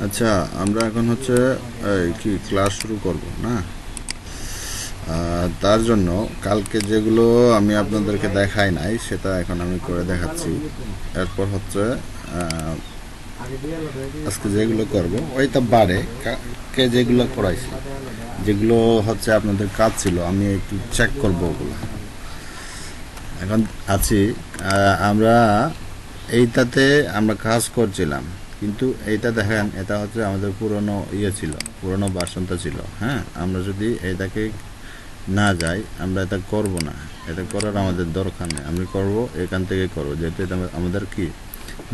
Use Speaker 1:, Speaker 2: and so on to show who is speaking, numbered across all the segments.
Speaker 1: আচ্ছা, আমরা এখন হচ্ছে কি ক্লাস শুরু করব না? তার জন্য কালকে যেগুলো আমি আপনাদেরকে দেখাই নাই সেটা এখন আমি করে দেখাচ্ছি। এরপর হচ্ছে আহ, আজকে যেগুলো করব ওইটা বাড়ে কে যেগুলো করাইছি, যেগুলো হচ্ছে আপনাদের কাজ ছিল, আমি একটু চেক করব ওগুলো। এখন আছি আমরা এইটাতে আমরা কাজ করছিলাম, কিন্তু এইটা দেখেন, এটা হচ্ছে আমাদের পুরনো ইয়ে ছিল, পুরনো ভার্সনটা ছিল। হ্যাঁ, আমরা যদি এটাকে না যাই, আমরা এটা করব না। এটা করার আমাদের দরকার নেই, আমি করব এখান থেকে করব, যেহেতু এটা আমাদের কি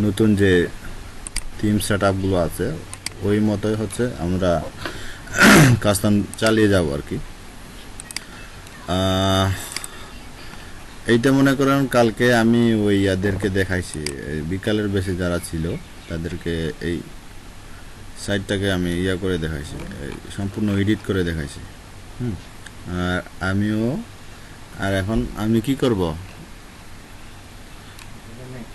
Speaker 1: নতুন যে থিম সেট আপগুলো আছে ওই মতোই হচ্ছে আমরা কাজটা চালিয়ে যাব আর কি। আহ, এইটা মনে করেন কালকে আমি ওই ইয়াদেরকে দেখাইছি, এই বিকালের বেশি যারা ছিল তাদেরকে এই সাইটটাকে আমি ইয়া করে দেখাইছি, এই সম্পূর্ণ এডিট করে দেখাইছি। হুম। আর আমিও, আর এখন আমি কি করব,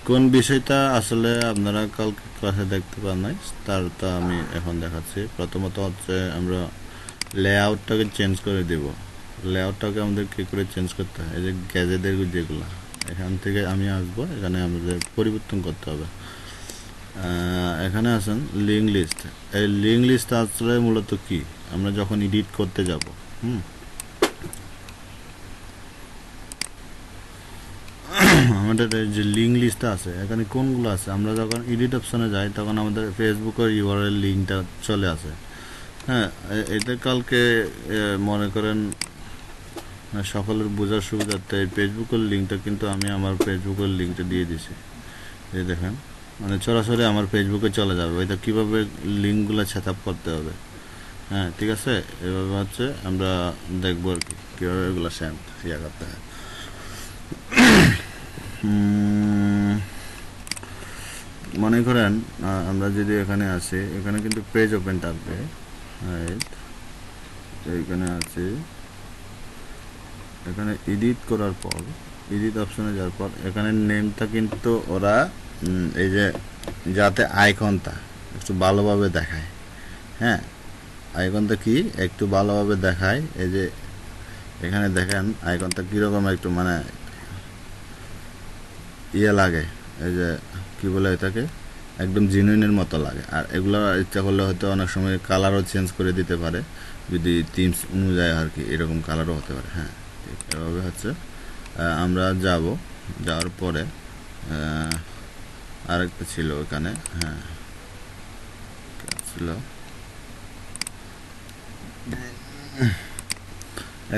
Speaker 1: কোন বিষয়টা আসলে আপনারা কালকে ক্লাসে দেখতে পান নাই, তারটা আমি এখন দেখাচ্ছি। প্রথমত হচ্ছে আমরা লেআউটটাকে চেঞ্জ করে দেব। লেআউটটাকে আমাদের কী করে চেঞ্জ করতে হয়, এই যে গ্যাজেটের যেগুলো, এখান থেকে আমি আসবো, এখানে আমাদের পরিবর্তন করতে হবে। এখানে আছেন লিঙ্ক লিস্ট। এই লিঙ্ক লিস্ট আসলে মূলত কি, আমরা যখন এডিট করতে যাব, হুম, আমাদের এই যে লিঙ্ক লিস্টটা আছে এখানে কোনগুলো আছে, আমরা যখন এডিট অপশনে যাই তখন আমাদের ফেসবুকের ইউআরএল লিঙ্কটা চলে আসে। হ্যাঁ, এটা কালকে মনে করেন সকলের বোঝার সুবিধার্থে এই ফেসবুকের লিঙ্কটা কিন্তু আমি আমার ফেসবুকের লিঙ্কটা দিয়ে দিছি। এই দেখেন, মানে সরাসরি আমার ফেসবুকে চলে যাবে। ওইটা কীভাবে লিঙ্কগুলো সেট আপ করতে হবে। হ্যাঁ, ঠিক আছে, এভাবে হচ্ছে আমরা দেখবো আর কি কীভাবে এগুলো সেন্ড ইয়া করতে হয়। মনে করেন আমরা যদি এখানে আসি, এখানে কিন্তু পেজ ওপেন থাকবে। রাইট, এইখানে আছে, এখানে এডিট করার পর, এডিট অপশনে যাওয়ার পর এখানে নেমটা কিন্তু ওরা এই যে যাতে আইকনটা একটু ভালোভাবে দেখায়। হ্যাঁ, আইকনটা কি একটু ভালোভাবে দেখায়, এই যে এখানে দেখেন আইকনটা কীরকম একটু মানে ইয়ে লাগে, এই যে কি বলে এটাকে, একদম জিনুইনের মতো লাগে। আর এগুলো ইচ্ছা করলে হয়তো অনেক সময় কালারও চেঞ্জ করে দিতে পারে, যদি টিমস অনুযায়ী আর কি, এরকম কালারও হতে পারে। হ্যাঁ, ঠিক এভাবে হচ্ছে আমরা যাব। যাওয়ার পরে আরেকটা ছিল ওখানে, হ্যাঁ ছিল,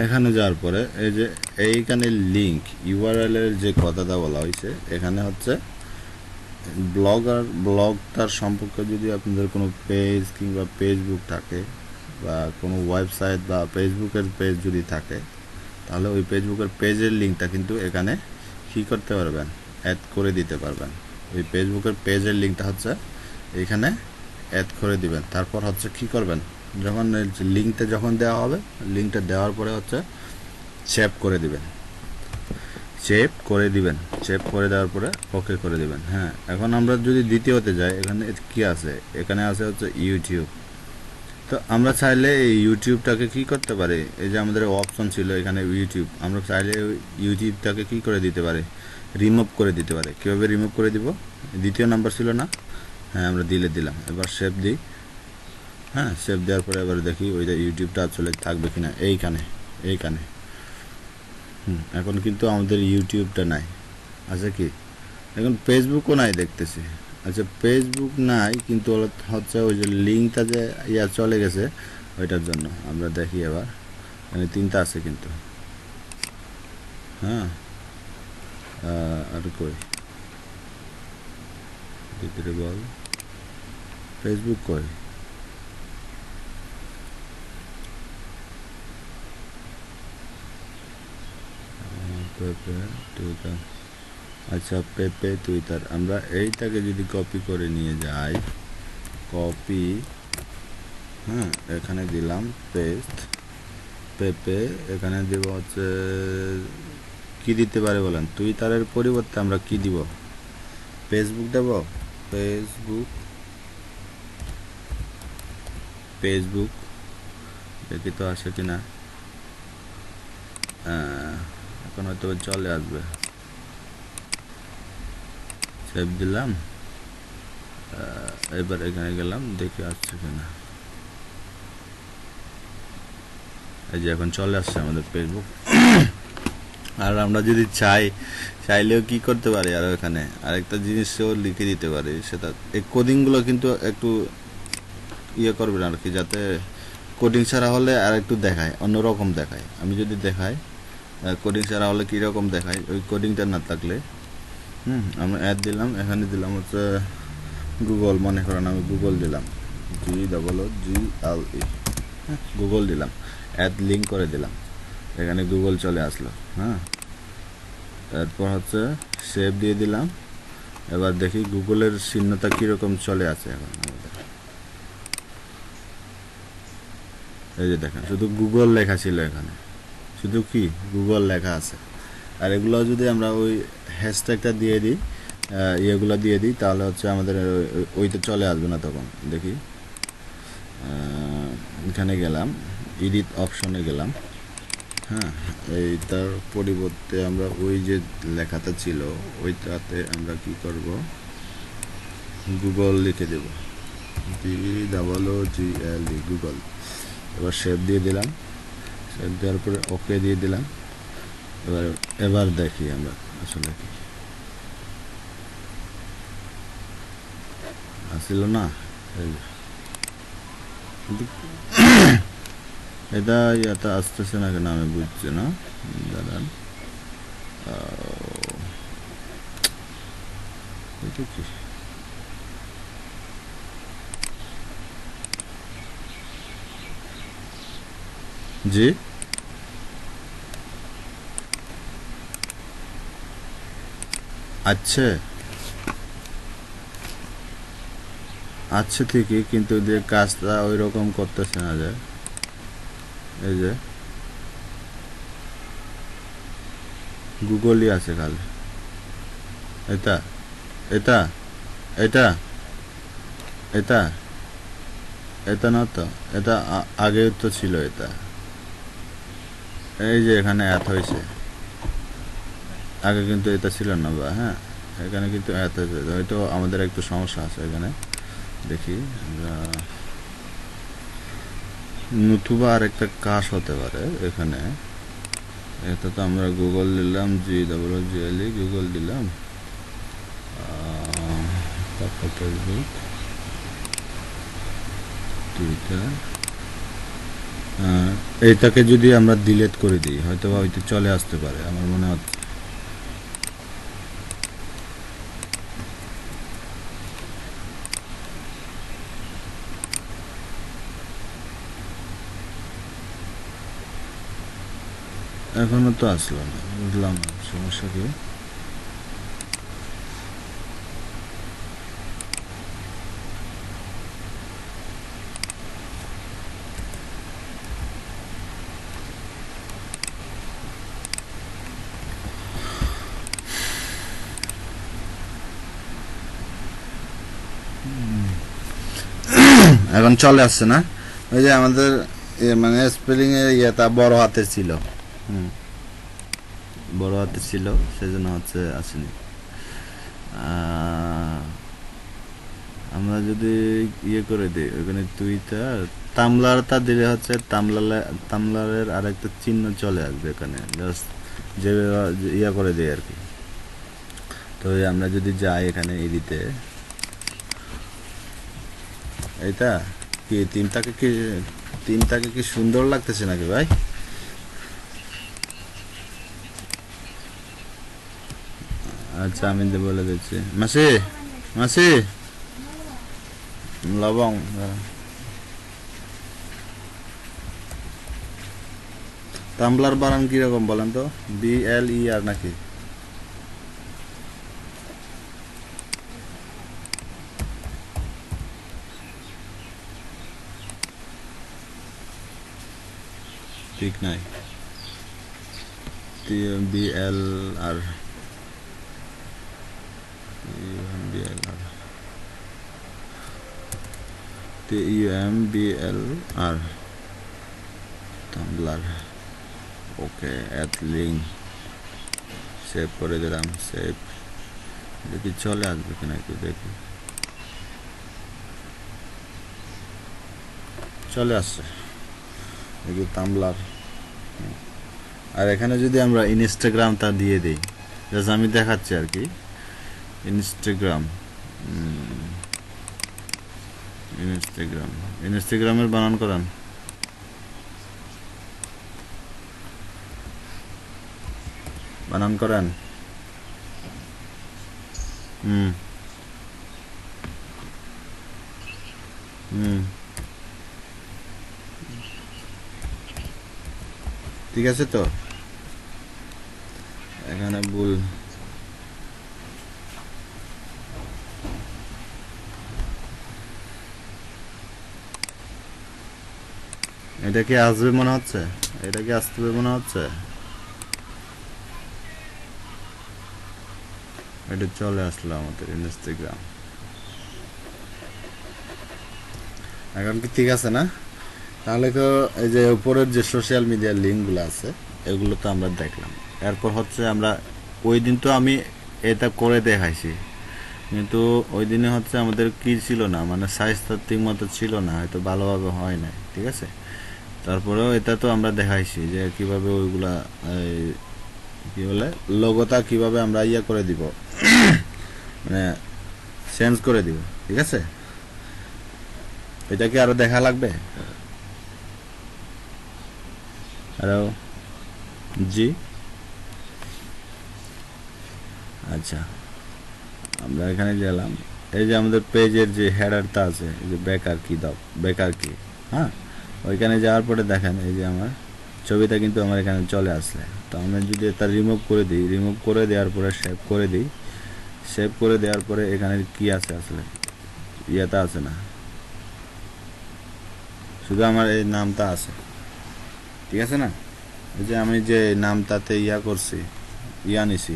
Speaker 1: এখানে যাওয়ার পরে এই যে এইখানে লিঙ্ক ইউআরএল এর যে কথাটা বলা হয়েছে, এখানে হচ্ছে ব্লগটার সম্পর্কে যদি আপনাদের কোনো পেজ কিংবা ফেসবুক থাকে, বা কোনো ওয়েবসাইট বা ফেসবুকের পেজ যদি থাকে, তাহলে ওই ফেসবুকের পেজের লিঙ্কটা কিন্তু এখানে কী করতে পারবেন, অ্যাড করে দিতে পারবেন। ওই ফেসবুকের পেজের লিঙ্কটা হচ্ছে এখানে অ্যাড করে দিবেন। তারপর হচ্ছে কী করবেন, যখন লিঙ্কটা যখন দেওয়া হবে, লিঙ্কটা দেওয়ার পরে হচ্ছে সেভ করে দিবেন, সেভ করে দিবেন, সেভ করে দেওয়ার পরে ওকে করে দিবেন। হ্যাঁ, এখন আমরা যদি দ্বিতীয়তে যাই, এখানে কি আছে, এখানে আছে হচ্ছে ইউটিউব। তো আমরা চাইলে এই ইউটিউবটাকে কি করতে পারি, এই যে আমাদের অপশন ছিল এখানে ইউটিউব, আমরা চাইলে ইউটিউবটাকে কি করে দিতে পারি, রিমুভ করে দিতে পারি। কীভাবে রিমুভ করে দিব, দ্বিতীয় নাম্বার ছিল না? হ্যাঁ, আমরা দিলাম, এবার সেভ দিই। হ্যাঁ, সেভ দেওয়ার পরে এবার দেখি ওইটা ইউটিউবটা আসলে থাকবে কিনা। এইখানে, এইখানে এখন কিন্তু আমাদের ইউটিউবটা নাই, আছে কি, এখন ফেসবুকও নাই দেখতেছি। আচ্ছা, ফেসবুক নাই কিন্তু হচ্ছে ওই যে লিঙ্কটা যে ইয়া চলে গেছে, ওইটার জন্য আমরা দেখি এবার, মানে তিনটা আছে কিন্তু। হ্যাঁ, আর কই ভিতরে বল, ফেসবুক কই, পেপে টুইটার, আচ্ছা পেপে টুইটার, আমরা এইটাকে যদি কপি করে নিয়ে যাই, কপি, হ্যাঁ এখানে দিলাম পেস্ট, পেপে, এখানে দেব হচ্ছে কি দিতে পারে বলেন, টুইটারের পরিবর্তে আমরা কি দিব, ফেসবুক দেব, ফেসবুক, ফেসবুক, দেখি তো আসে কিনা। এখন হয়তো চলে আসবে। সেভ দিলাম, এবার এখানে গেলাম, দেখি আসছে কিনা। এই যে এখন চলে আসছে আমাদের ফেসবুক। আর আমরা যদি চাইলেও কি করতে পারি, আর এখানে আরেকটা জিনিসও লিখে দিতে পারি, সেটা এই কোডিংগুলো কিন্তু একটু করবেন আর কি, যাতে কোডিং ছাড়া হলে আর একটু দেখায়, অন্যরকম দেখায়। আমি যদি দেখাই কোডিং ছাড়া হলে কীরকম দেখায়, ওই কোডিংটা না থাকলে আমরা অ্যাড দিলাম, এখানে দিলাম হচ্ছে গুগল, মনে করেন আমি গুগল দিলাম, GOOGLE, গুগল দিলাম, অ্যাড লিঙ্ক করে দিলাম, এখানে গুগল চলে আসলো। তারপর হচ্ছে সেভ দিয়ে দিলাম। এবার দেখি গুগলের চিহ্নটা কীরকম চলে আছে এখন আমাদের। এই যে দেখেন, শুধু গুগল লেখা ছিল এখানে, শুধু কি গুগল লেখা আছে। আর এগুলো যদি আমরা ওই হ্যাশট্যাগটা দিয়ে দিই, ইয়েগুলো দিয়ে দিই, তাহলে হচ্ছে আমাদের ওইটা চলে আসবে না তখন। দেখি, এখানে গেলাম, এডিট অপশনে গেলাম। এইটার পরিবর্তে আমরা ওই যে লেখাটা ছিল ওইটাতে আমরা কি করব, গুগল লিখে দেব, GOOGLE, গুগল। এবার সেভ দিয়ে দিলাম, সেভ দেওয়ার পরে ওকে দিয়ে দিলাম। এবার দেখি আমরা আসলে কি আসছিল না। এটা ইয়াটা আসতেছে না কেন আমি বুঝছি না, দাঁড়ান। এটা কি, জি আচ্ছা আচ্ছা ঠিকই, কিন্তু যে কাজটা ওই রকম করতেছে না যে, এই যে গুগলই আছে খালি। এটা এটা এটা এটা এটা না তো, এটা আগেও তো ছিল এটা। এই যে এখানে অ্যাড হয়েছে, আগে কিন্তু এটা ছিল না বা, এখানে কিন্তু অ্যাড হয়েছে, হয়তো আমাদের একটু সমস্যা আছে এখানে। দেখি নতুবা আর একটা কাজ হতে পারে এখানে। এটা তো আমরা গুগল দিলাম, GOOGLE, গুগল দিলাম, তারপর ফেসবুক, টুইটার। এইটাকে যদি আমরা ডিলিট করে দিই, হয়তো বা হয়তো চলে আসতে পারে আমার মনে হচ্ছে। এখনো তো আসলো না, বুঝলাম না সমস্যা কি। এখন চলে আসছে না, ওই যে আমাদের মানে স্পেলিং এর ইয়েটা বড় হাতের ছিল, বড় হাতের ছিল, সেজন্য হচ্ছে আসেনি। আমরা যদি করে দিই ওখানে টুইটার, তামলারটা দিলে হচ্ছে তামলারের আরেকটা চিহ্ন চলে আসবে এখানে, জাস্ট যে করে দিই আর কি। তো আমরা যদি যাই এখানে এডিটে, এটা কি তিনটাকে কি সুন্দর লাগতেছে নাকি ভাই? আচ্ছা আমি বলে দিচ্ছি, মাসি মাসি লবং, তাম্বলার বানান কিরকম বলেন তো, BLER নাকি? ঠিক নাই, BLR, BLR। TUMBLR Tumblr. Okay, add link save করে দিলাম। সেভ, দেখি চলে আসবে কিনা, একটু দেখি। চলে আসছে, দেখি টাম্বলার। আর এখানে যদি আমরা ইনস্টাগ্রামটা দিয়ে দিই, জাস্ট আমি দেখাচ্ছি আর কি। ইনস্টাগ্রাম, ইনস্টাগ্রামের বানান করান। বানান করেন। হুম হুম ঠিক আছে তো। এখানে ভুল, এটা কি আসবে মনে হচ্ছে? এটা কি আসতে মনে হচ্ছে? এটা চলে আসলো আমাদের ইনস্টাগ্রাম। এখন কি ঠিক আছে না? তাহলে তো এই যে উপরের যে সোশ্যাল মিডিয়ার লিঙ্কগুলো আছে এগুলো তো আমরা দেখলাম। এরপর হচ্ছে আমরা ওই দিন তো আমি এটা করে দেখাইছি, কিন্তু ওই দিনে হচ্ছে আমাদের কি ছিল না, মানে সাইজটা ঠিক মতো ছিল না, হয়তো ভালোভাবে হয় নাই, ঠিক আছে। তারপরেও এটা তো আমরা দেখাইছি যে কিভাবে ওইগুলা কি বলে লোগোটা কিভাবে আমরা ইয়া করে দিব, মানে চেঞ্জ করে দিব, ঠিক আছে। এটা কি আরো দেখা লাগবে? আরো, জি, আচ্ছা। আমরা এখানে গেলাম, এই যে আমাদের পেজের যে হেডারটা আছে, এই যে বেকার কি দাও, বেকার কি, হ্যাঁ, ওইখানে যাওয়ার পরে দেখেন এই যে আমার ছবিটা কিন্তু আমার এখানে চলে আসলে। তো আমরা যদি এটা রিমুভ করে দিই, রিমুভ করে দেওয়ার পরে সেভ করে দিই, সেভ করে দেওয়ার পরে এখানে কি আছে আসলে, ইয়েটা আছে না, শুধু আমার এই নামটা আছে, ঠিক আছে না। এই যে আমি যে নামটাতে ইয়া করছি, ইয়া নিছি,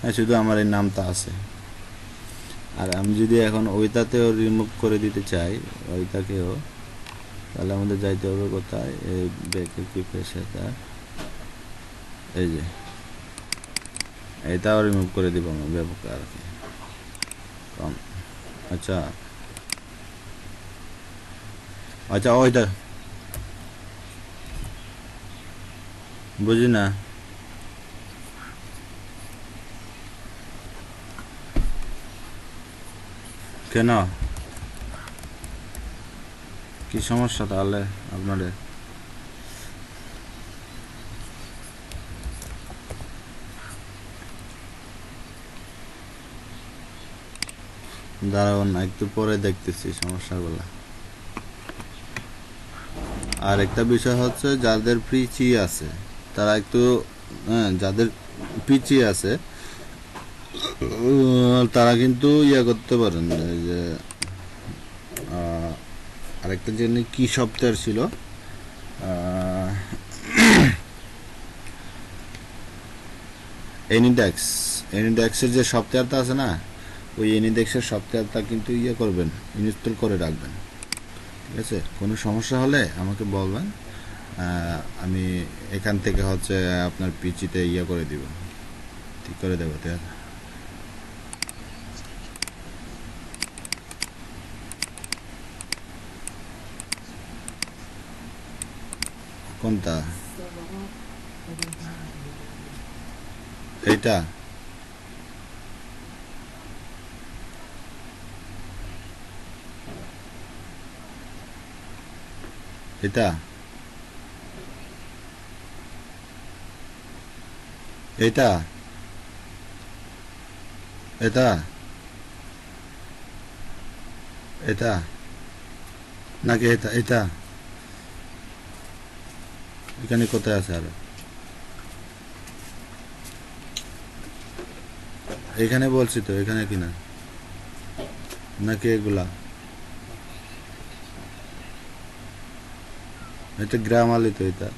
Speaker 1: হ্যাঁ, শুধু আমার এই নামটা আছে। আর আমি যদি এখন ওইটাতেও রিমুভ করে দিতে চাই, ওইটাকেও, তাহলে আমাদের যাইতে হবে কোথায়, এই ব্যাকে কি সেটা, এই যে এটাও রিমুভ করে দিব আমি ব্যবহার আর কি। আচ্ছা আচ্ছা, ওইটা বুঝি না কেন, কি সমস্যা তাহলে আপনাদের? দাঁড়ান একটু পরে দেখতেছি সমস্যাগুলো। আর একটা বিষয় হচ্ছে যাদের পিচি আছে তারা একটু, হ্যাঁ, যাদের পিচি আছে তারা কিন্তু ইয়া করতে পারেন, এই যে আরেকটা জন্য কি সফটওয়্যার ছিল, এনিডেক্স, এনিডেক্সের যে সফটওয়্যারটা আছে না, ওই এনিডেক্সের সফটওয়্যারটা কিন্তু ইয়ে করবেন, ইনস্টল করে রাখবেন, ঠিক আছে। কোনো সমস্যা হলে আমাকে বলবেন, আমি এখান থেকে হচ্ছে আপনার পিচিতে ইয়ে করে দিব, ঠিক করে দেবো, ঠিক আছে। কোনটা? এইটা? এটা? এটা? এটা? এটা নাকি এটা? এটা এখানে কোথায় আছে আরো? এখানে বলছি তো, এখানে কিনা, নাকি এগুলা? এটা গ্রামালি তো, এটা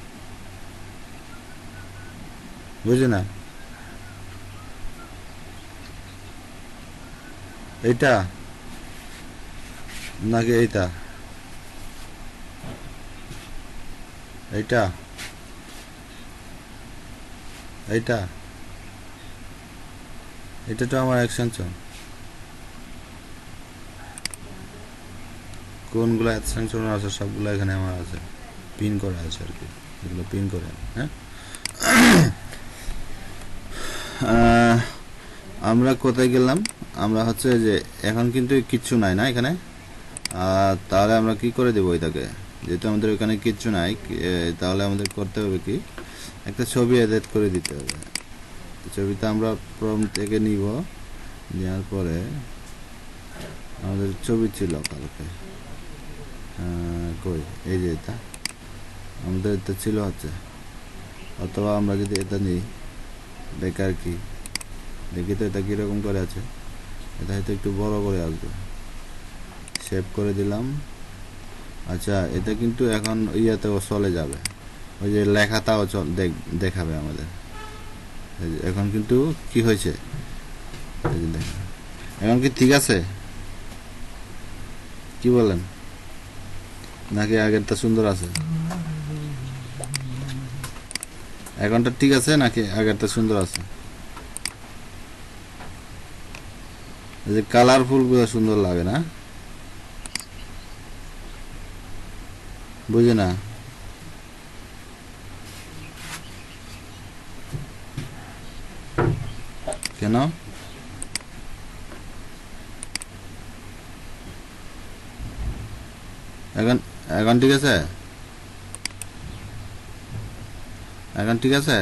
Speaker 1: বুঝি না। এটা নাকি এইটা? এইটা এইটা এটা তো আমার এক্সটেনশন। কোনগুলো এক্সটেনশন আছে সবগুলো এখানে আমার আছে, পিন করা আছে আর কি, এগুলো পিন করে। হ্যাঁ, আমরা কোথায় গেলাম? আমরা হচ্ছে যে এখন কিন্তু কিচ্ছু নাই না এখানে। তাহলে আমরা কি করে দেবো এটাকে? যেহেতু আমাদের এখানে কিচ্ছু নাই, তাহলে আমাদের করতে হবে কি, একটা ছবি এডিট করে দিতে হবে। ছবিটা আমরা প্রম থেকে নিব, নেওয়ার পরে আমাদের ছবি ছিল কালকে, কই, এই যে এটা আমাদের এটা ছিল হচ্ছে। অথবা আমরা যদি এটা নিই, বেকার কি দেখি তো এটা কীরকম করে আছে। এটা হয়তো একটু বড় করে আসবে, সেভ করে দিলাম। আচ্ছা, এটা কিন্তু এখন ইয়াতেও চলে যাবে, ওই যে লেখাটাও দেখাবে আমাদের। এখন কিন্তু কি হয়েছে, এখন কি ঠিক আছে কি বলেন, নাকি আগেরটা সুন্দর আছে? এখনটা ঠিক আছে নাকি আগেরটা সুন্দর আছে? এই যে কালারফুল গুলো সুন্দর লাগে না, বুঝে না কেন? এখন এখন ঠিক আছে, এখন ঠিক আছে।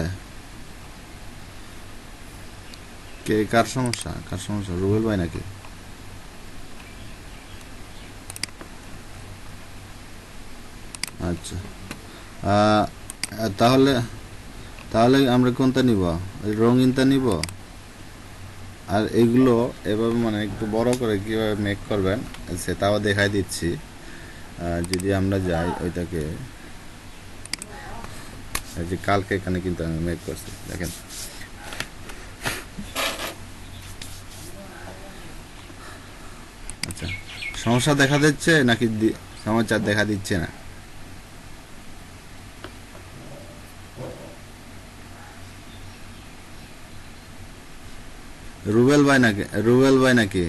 Speaker 1: কে, কার সমস্যা, কার সমস্যা? রুবেল ভাই নাকি? আচ্ছা, আহ, তাহলে তাহলে আমরা কোনটা নিব? রঙিনটা নিব? আর এগুলো এভাবে মানে একটু বড় করে কীভাবে মেক করবেন সেটাও দেখাই দিচ্ছি। যদি আমরা যাই ওইটাকে, এই যে কালকে এখানে কিন্তু আমি মেক করছি, দেখেন। আচ্ছা, সমস্যা দেখা দিচ্ছে নাকি সমস্যা দেখা দিচ্ছে না? রুবেল ভাই নাকি? রুবেল ভাই নাকি?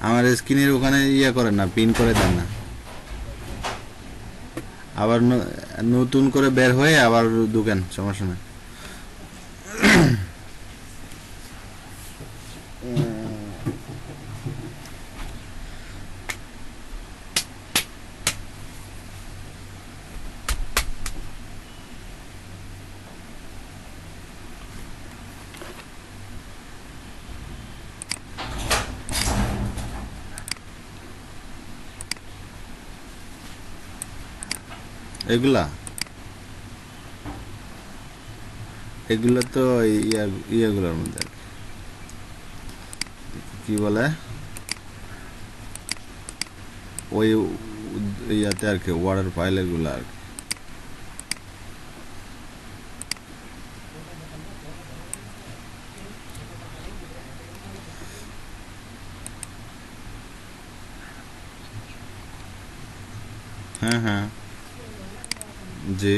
Speaker 1: আমার স্ক্রিনের ওখানে ইয়ে করেন না, পিন করে দেন না, আবার নতুন করে বের হয়ে আবার ঢুকেন, সমস্যা নেই। এগুলা এগুলো তো ইয়েগুলোর মধ্যে কি বলে, ওই ইয়াতে আর কি, ওয়ার্ডার ফাইল এগুলো আর কি। হ্যাঁ হ্যাঁ, জি।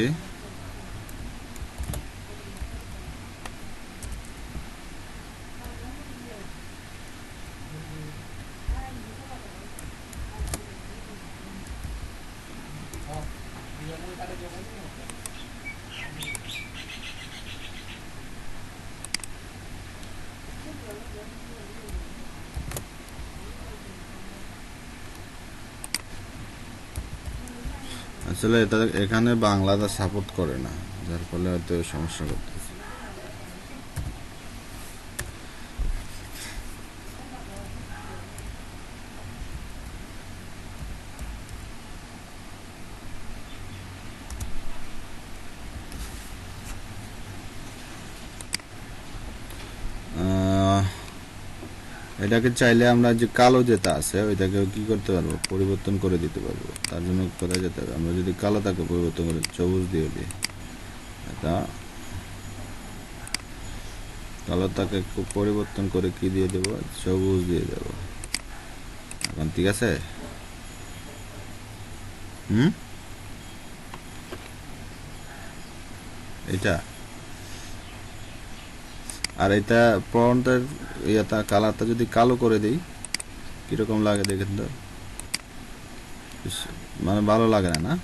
Speaker 1: আসলে এটা এখানে বাংলাটা সাপোর্ট করে না, যার ফলে হয়তো সমস্যা করতেছে। এটাকে চাইলে আমরা যে কালো যেটা আছে ওইটাকে কি করতে পারবো, পরিবর্তন করে দিতে পারবো। তার জন্য কোথায় যেতে হবে, আমরা যদি কালোটাকে পরিবর্তন করে সবুজ দিয়ে দিই, এটা কালোটাকে পরিবর্তন করে কি দিয়ে দেবো, সবুজ দিয়ে দেবো। এখন ঠিক আছে? হুম, এটা, আর এটা ফন্টের ইয়াটা কালারটা যদি কালো করে দিই কিরকম লাগে দেখেন তো, মানে ভালো লাগে না, না?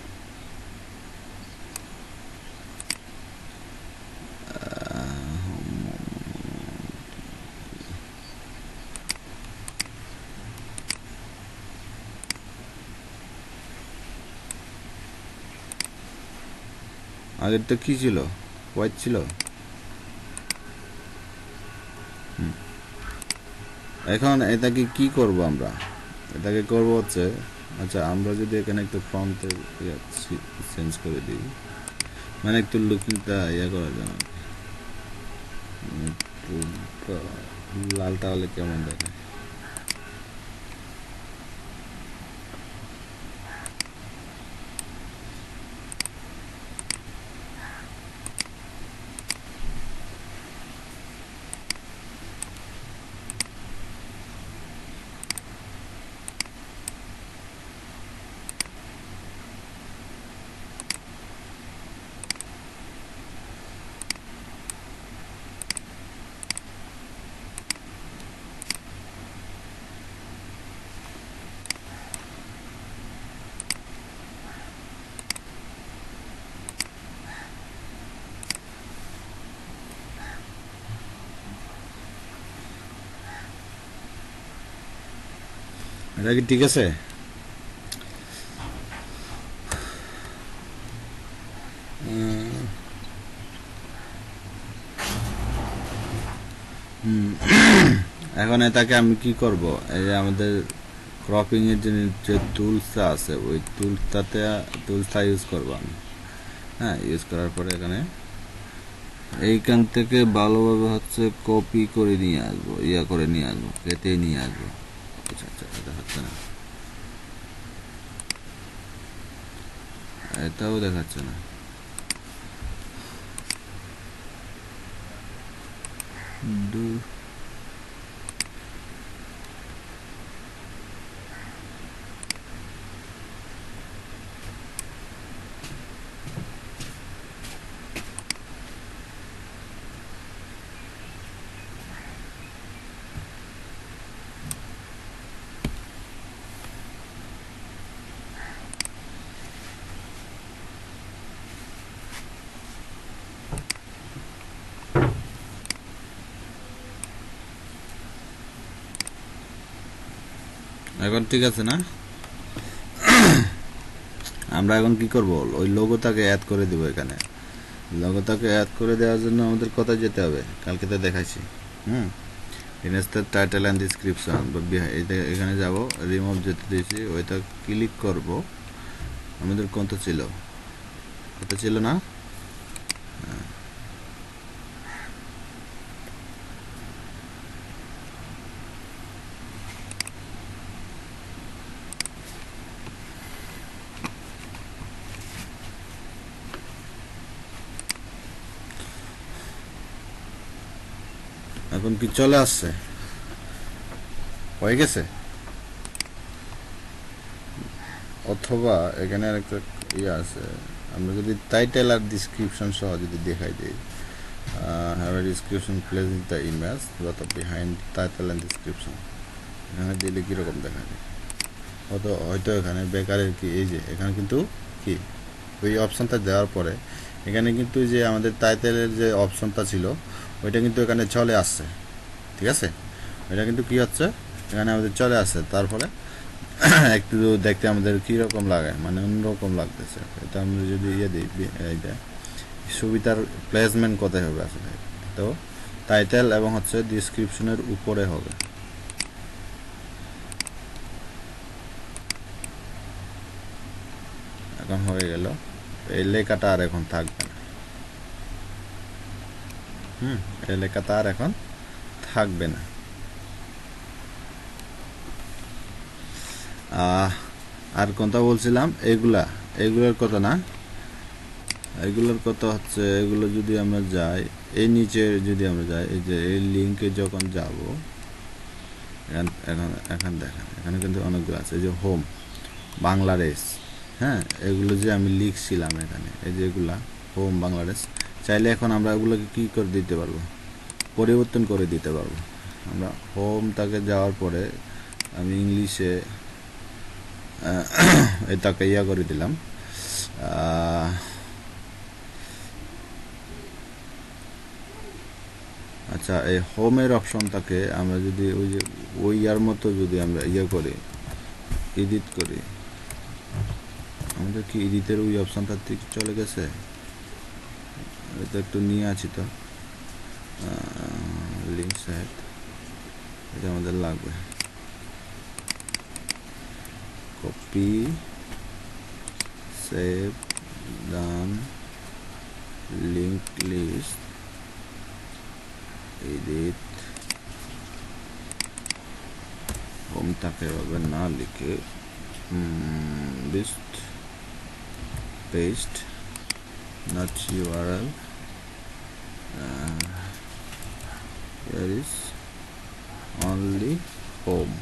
Speaker 1: আগেরটা কি ছিল, হোয়াইট ছিল। এখন এটাকে কি করব আমরা, এটাকে করব হচ্ছে, আচ্ছা আমরা যদি এখানে একটু ফন্টের চেঞ্জ করে দিই, মানে একটু লুকিংটা ইয়া করার জন্য, একটু লালটা হলে কেমন দেখে। এটা কি ঠিক আছে? এখন এটাকে আমি কি করব, এই যে আমাদের ক্রপিং এর যে টুলসটা আছে ওই টুলসটা ইউজ করব আমি। হ্যাঁ, ইউজ করার পরে এখানে এইখান থেকে ভালোভাবে হচ্ছে কপি করে নিয়ে আসবো, ইয়া করে নিয়ে আসবো, কেটে নিয়ে আসবো। আচ্ছা আচ্ছা, এটা হচ্ছে না, এটাও দেখাচ্ছে না। দূর। এখন ঠিক আছে না? আমরা এখন কি করব, ওই লোগোটাকে অ্যাড করে দেবো এখানে। লোগোটাকে অ্যাড করে দেওয়ার জন্য আমাদের কোথায় যেতে হবে, কালকে তো দেখাইছি। ইনস্টার টাইটেল অ্যান্ড ডিসক্রিপশন, এখানে যাব, রিমুভ যেতে দিয়েছি, ওইটা ক্লিক করব। আমাদের কোনটা ছিল, এটা ছিল না? এখন কি চলে আসছে, হয়ে গেছে? অথবা এখানে আরেকটা ইয়ে আছে, আমরা যদি টাইটেল আর ডিসক্রিপশন সহ যদি দেখাই দিই, have a description place in the image যত বিহাইন্ড টাইটেল অ্যান্ড ডিসক্রিপশন, এখানে দিলে কীরকম দেখা যায়। হয়তো এখানে বেকারের কি, এই যে এখানে কিন্তু কি ওই অপশানটা দেওয়ার পরে এখানে কিন্তু যে আমাদের টাইটেলের যে অপশানটা ছিল ওইটা কিন্তু এখানে চলে আসছে, ঠিক আছে? ওইটা কিন্তু কি হচ্ছে, এখানে আমাদের চলে আসছে। তারপরে একটু দেখতে আমাদের কীরকম লাগে, মানে অন্যরকম লাগতেছে। এটা আমরা যদি ইয়ে দিই, এইটা সুবিধার প্লেসমেন্ট কোথায় হবে আসলে, তো টাইটেল এবং হচ্ছে ডিসক্রিপশনের উপরে হবে। এখন হয়ে গেল, এই লেখাটা আর এখন থাকবে না। এই লেখাটা আর এখন থাকবে না। আর কথা বলছিলাম এগুলোর কথা না, এগুলোর কথা হচ্ছে, এগুলো যদি আমরা যাই, এই নিচে যদি আমরা যাই, এই যে এই লিঙ্কে যখন যাব, এখন দেখেন এখানে কিন্তু অনেকগুলো আছে, এই যে হোম বাংলাদেশ, হ্যাঁ, এগুলো যে আমি লিখছিলাম এখানে, এই যে এগুলা হোম বাংলাদেশ, চাইলে এখন আমরা ওগুলোকে কি করে দিতে পারবো, পরিবর্তন করে দিতে পারবো। আমরা হোমটাকে যাওয়ার পরে আমি ইংলিশে এটাকে ইয়া করে দিলাম, আচ্ছা এই হোমের অপশনটাকে আমরা যদি ওই যে ওই ইয়ার মতো যদি আমরা ইয়ে করি, এডিট করি, আমাদের কি এডিটের ওই অপশনটা ঠিক চলে গেছে? এটা একটু নিয়ে আছি তো, লিঙ্ক সাইট, এটা আমাদের লাগবে। Copy, save, done, link list, edit, হোমটাকে এভাবে না লিখে list, paste, not URL, here is only home।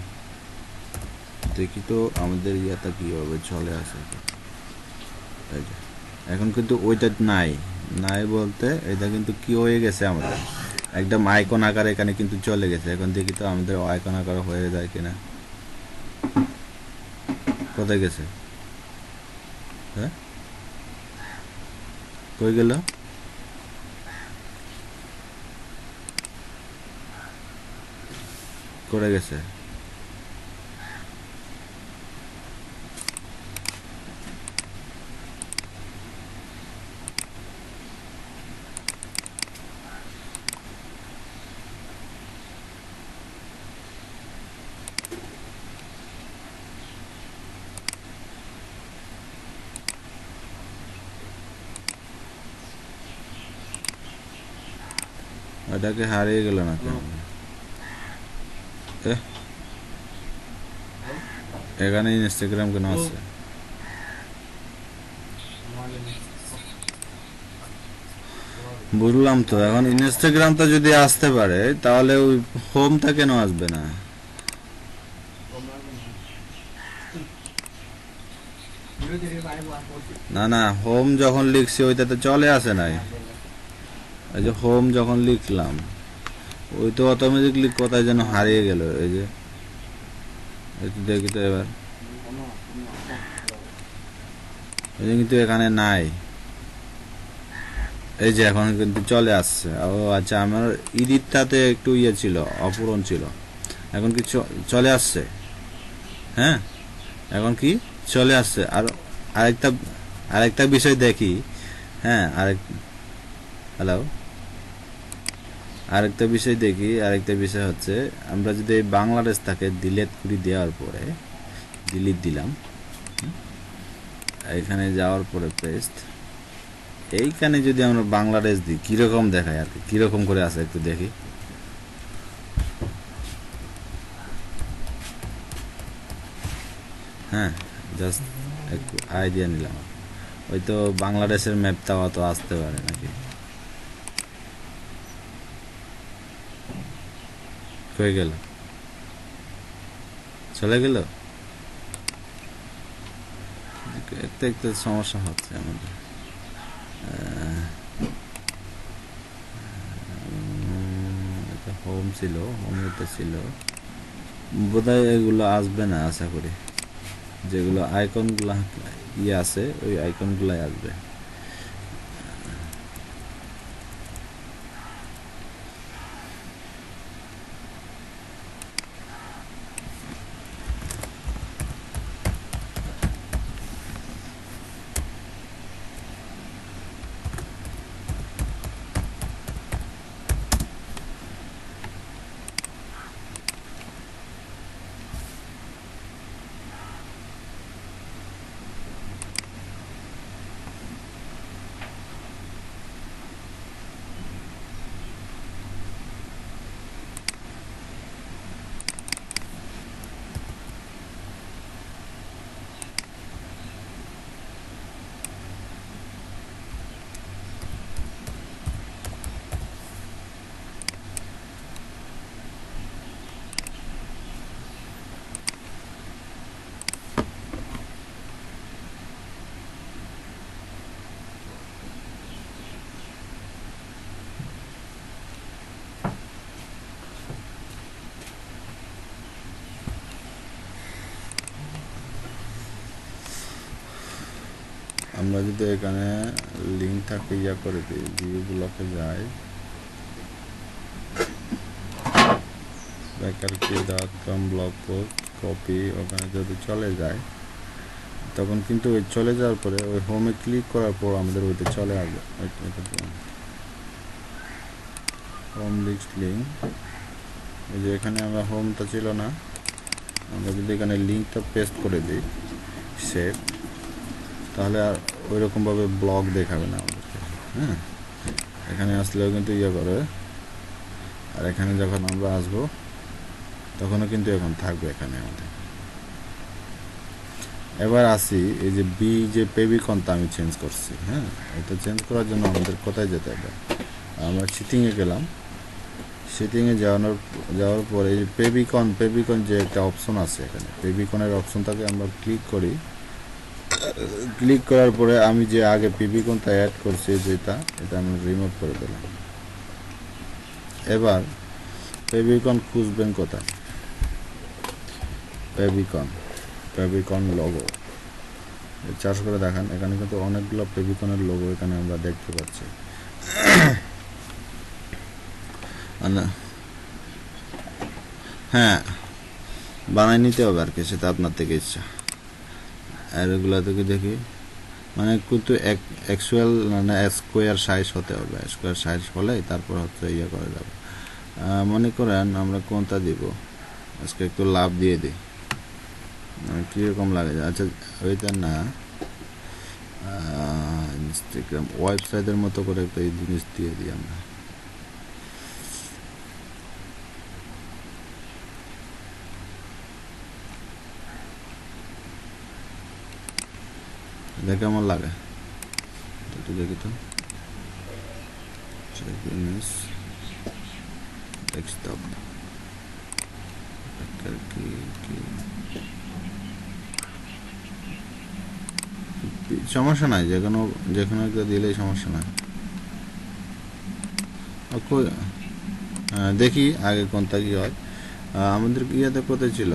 Speaker 1: দেখি তো আমাদের ইয়াটা কিভাবে চলে আসে। এই যে এখন কিন্তু ওইটা নাই, নাই বলতে এটা কিন্তু কি হয়ে গেছে, আমাদের একদম আইকন আকারে এখানে কিন্তু চলে গেছে। এখন দেখি তো আমাদের আইকন আকারে হয়ে যায় কিনা। কোথায় গেছে? হ্যাঁ, কই গেল? করে গেছে। ওটাকে হারিয়ে গেল না কেন? এখানে ইনস্টাগ্রাম কেন আছে? বুঝলাম তো, এখন ইনস্টাগ্রামটা যদি আসতে পারে তাহলে ওই হোমটা কেন আসবে না? না না, হোম যখন লিখছি ওইটাতে চলে আসে নাই। এই যে হোম যখন লিখলাম ওই তো অটোমেটিকলি কোথায় যেন হারিয়ে গেল। এই যে দেখি তো এবার, এই যে কিন্তু এখানে নাই। এই যে এখন কিন্তু চলে আসছে। ও আচ্ছা, আমার ইডিটটাতে একটু ইয়ে ছিল, অপূরণ ছিল, এখন কি চলে আসছে? হ্যাঁ, এখন কি চলে আসছে। আর আরেকটা আরেকটা বিষয় দেখি। হ্যাঁ, হ্যালো, আরেকটা বিষয় দেখি। আরেকটা বিষয় হচ্ছে, আমরা যদি বাংলাদেশটাকে ডিলিট করে দেওয়ার পরে, ডিলিট দিলাম, এখানে যাওয়ার পরে পেস্ট, এইখানে যদি আমরা বাংলাদেশ দিই কিরকম দেখায় আর কি, কিরকম করে আছে একটু দেখি। হ্যাঁ, জাস্ট একটু আইডিয়া নিলাম। হয়তো বাংলাদেশের ম্যাপটাও অত আসতে পারে নাকি। হয়ে গেল, চলে গেল। একটা একটা সমস্যা হচ্ছে আমাদের। এটা হোম ছিল, হোমেতে ছিল বোধহয়, এগুলো আসবে না আশা করি। যেগুলো আইকনগুলো ইয়ে আছে ওই আইকনগুলাই আসবে। আমরা যদি এখানে লিঙ্ক থাকে ইয়া করে দিই, ভিউ ব্লকে যাই, bekarki.com ব্লগ পোস্ট কপি, ওখানে যদি চলে যায় তখন কিন্তু ওই চলে যাওয়ার পরে ওই হোমে ক্লিক করার পর আমাদের ওইটা চলে আসবে। হোম লিঙ্ক, এই যে এখানে আমরা হোমটা ছিল না, আমরা যদি এখানে লিঙ্কটা পেস্ট করে দিই সেভ, তাহলে আর ওই রকমভাবে ব্লগ দেখাবে না আমাদেরকে। হ্যাঁ, এখানে আসলেও কিন্তু ইয়ে করে, আর এখানে যখন আমরা আসবো তখনও কিন্তু এখন থাকবে এখানে আমাদের। এবার আসি এই যে যে পেবিকনটা আমি চেঞ্জ করছি। হ্যাঁ, এটা চেঞ্জ করার জন্য আমাদের কোথায় যেতে হবে? আমরা সেটিংয়ে গেলাম, সেটিংয়ে যাওয়ার পরে এই যে পেবিকন যে একটা অপশন আছে, এখানে পেবিকনের অপশনটাকে আমরা ক্লিক করি। ক্লিক করার পরে আমি যে আগে পেবিকনটা অ্যাড করছি যেটা, এটা আমি রিমুভ করে দিলাম। এবার পেবিকন খুঁজবেন কোথায়? পেবিকন লোগো চার্জ করে দেখান, এখানে কিন্তু অনেকগুলো পেবিকনের লোগো এখানে আমরা দেখতে পাচ্ছি। হ্যাঁ, বানাই নিতে হবে আর কি, সেটা আপনার থেকে ইচ্ছা। আর এগুলো থেকে দেখি মানে কিন্তু অ্যাকচুয়াল মানে স্কোয়ার সাইজ হতে হবে, স্কোয়ার সাইজ হলে তারপর হচ্ছে ইয়ে করা যাবে। মনে করেন আমরা কোনটা দিব, আজকে একটু লাভ দিয়ে দিই, কীরকম লাগে। আচ্ছা, ওইটা না, ইনস্টাগ্রাম ওয়েবসাইটের মতো করে একটা জিনিস দিয়ে দিই আমরা। দেখে আমার লাগে, একটু দেখি তো। ডেস্কটপ সমস্যা নাই, যেখানে একটা দিলেই সমস্যা নাই। দেখি আগে কোনটা কি হয়। আমাদের ইয়েতে কোথায় ছিল,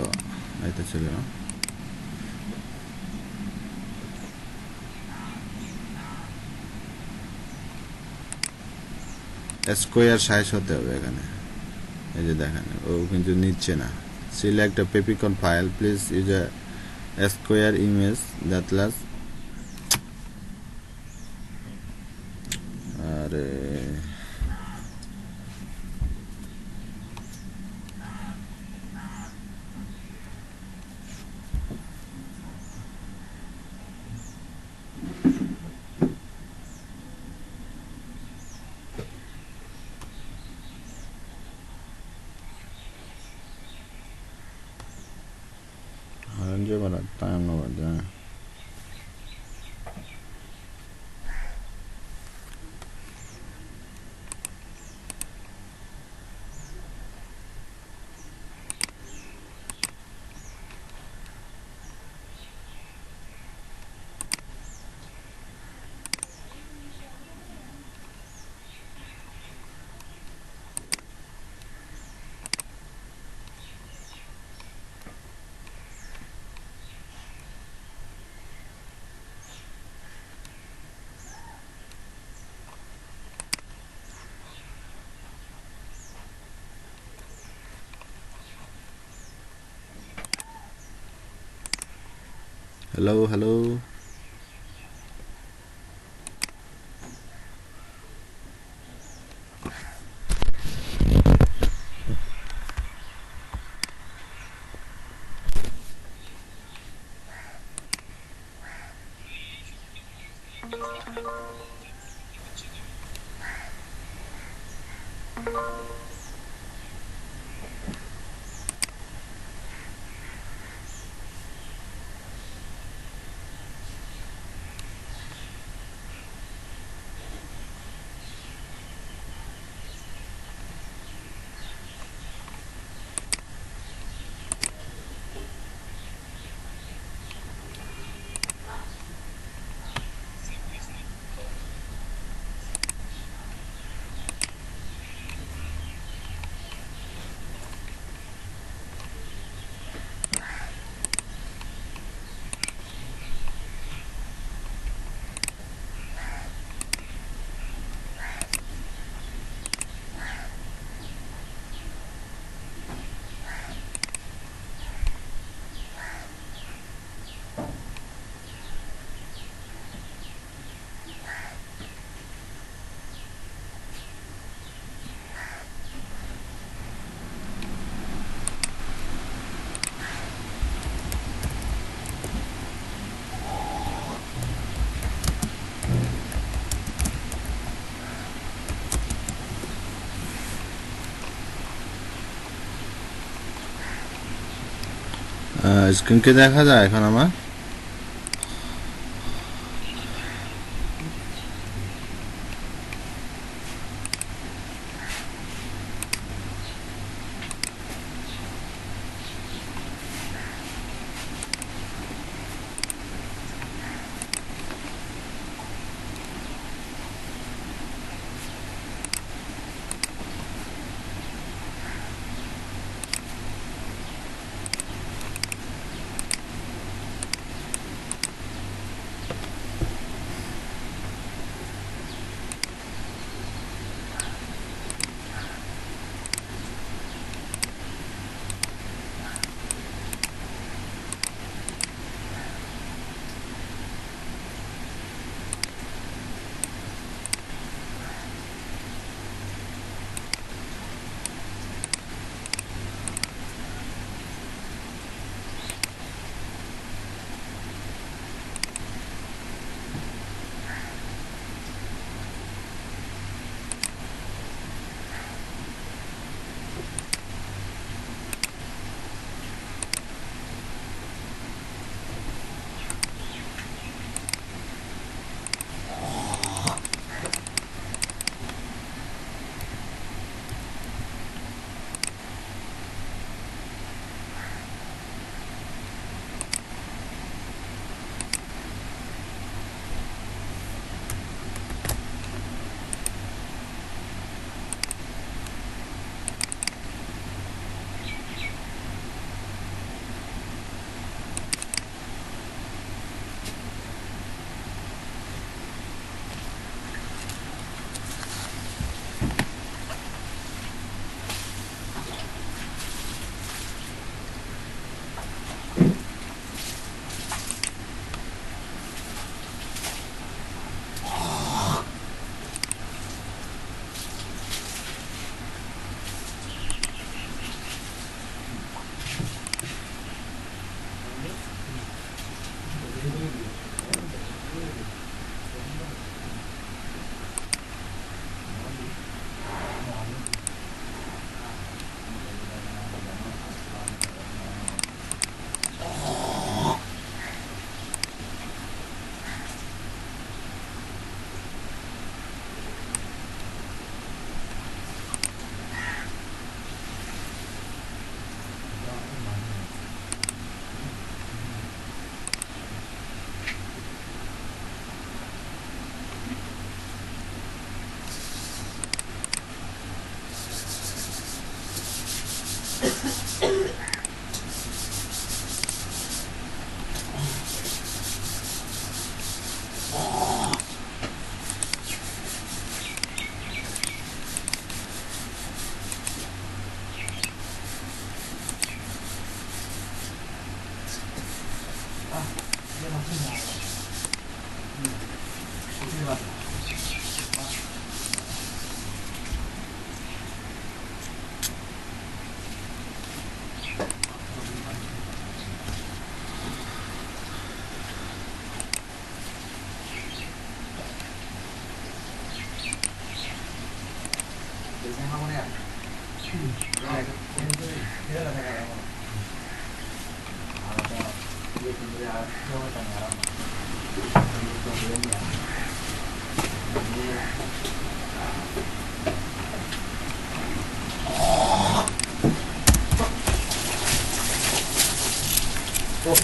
Speaker 1: এটা ছিল না, স্কোয়ার সাইজ হতে হবে এখানে। এই যে দেখেন ও কিন্তু নিচ্ছে না। সিলেক্ট পেপিকন file, please use a square image that লাস। আরে টাইম নেওয়া যায়। হ্যালো। স্ক্রিন কি দেখা যায় এখন আমার?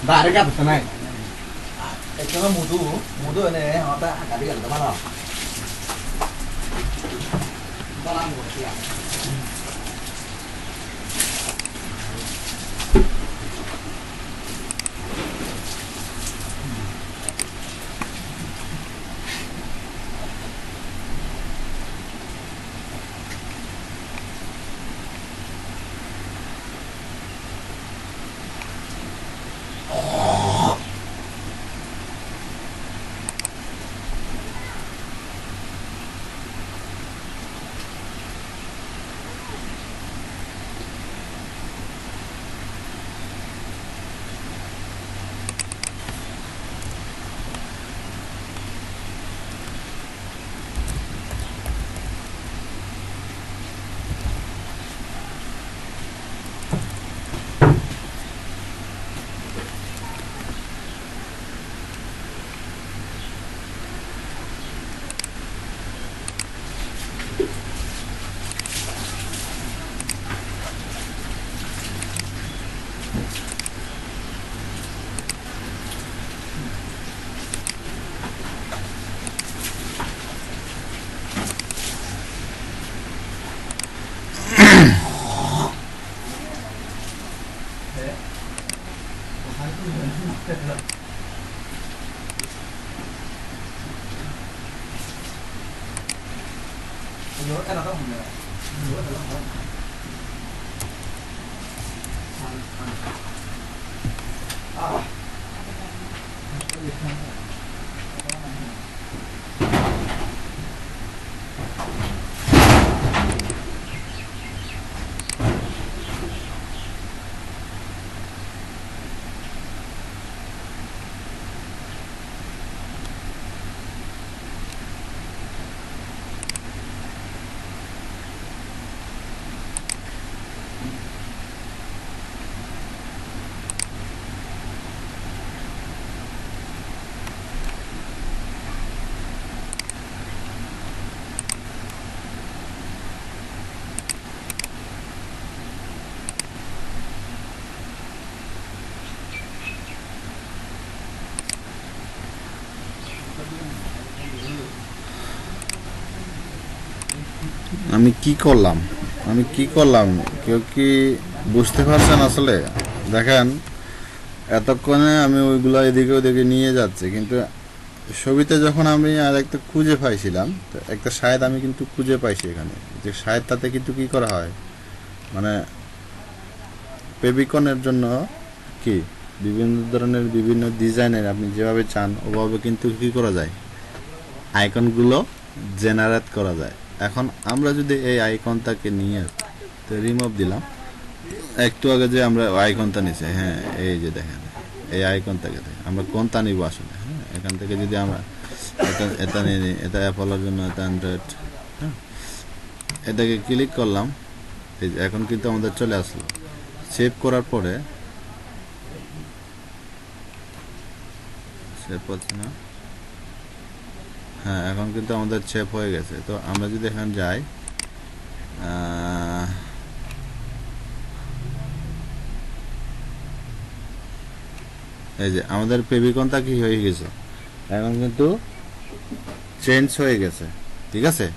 Speaker 2: Ba cái cái này cái nó mù tu này họ ta cả đi gần đó bao bao năm một triệu Nhớ cái nào không nhớ. Nhớ cái nào không.
Speaker 1: আমি কি করলাম কেউ কি বুঝতে পারছেন? আসলে দেখেন, এতক্ষণে আমি ওইগুলো এদিকে ওদিকে নিয়ে যাচ্ছে, কিন্তু ছবিতে যখন আমি আর একটা খুঁজে পাইছিলাম, তো একটা শায়দ আমি কিন্তু খুঁজে পাইছি এখানে, যে শায়দ তাতে কিন্তু কি করা হয়, মানে পেবিকনের জন্য কি বিভিন্ন ধরনের বিভিন্ন ডিজাইনের আপনি যেভাবে চান ওভাবে কিন্তু কি করা যায়, আইকনগুলো জেনারেট করা যায়। এখন আমরা যদি এই আইকনটাকে নিয়ে তো রিমুভ দিলাম, একটু আগে যে আমরা আইকনটা নিছি, হ্যাঁ এই যে দেখেন এই আইকনটাকে আমরা কোনটা নিব আসলে, হ্যাঁ এখান থেকে যদি আমরা এটা নিয়ে নিই, এটা অ্যাপলের জন্য, এটা অ্যান্ড্রয়েড, হ্যাঁ এটাকে ক্লিক করলাম, এই যে এখন কিন্তু আমাদের চলে আসলো। সেভ করার পরে সেভ হচ্ছে না, হ্যাঁ এখন কিন্তু আমাদের সেভ হয়ে গেছে। তো আমরা যদি এখানে যাই, এই যে আমাদের পেবিকনটা কি হয়ে গেছে, এখন কিন্তু চেঞ্জ হয়ে গেছে, ঠিক আছে।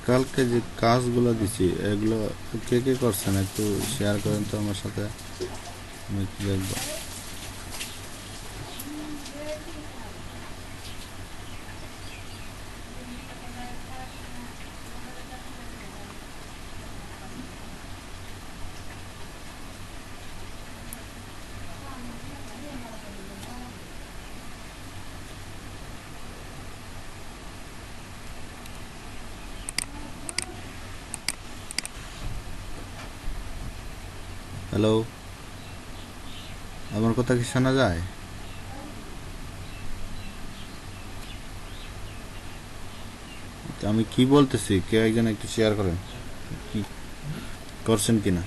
Speaker 1: কালকে যে কাজগুলো দিছি এগুলো কে কে করছেন একটু শেয়ার করেন তো আমার সাথে, আমি একটু দেখবো। হ্যালো, আমার কথা কি শোনা যায়? আমি কি বলতেছি কেউ একজন একটু শেয়ার করেন, কি করছেন কিনা।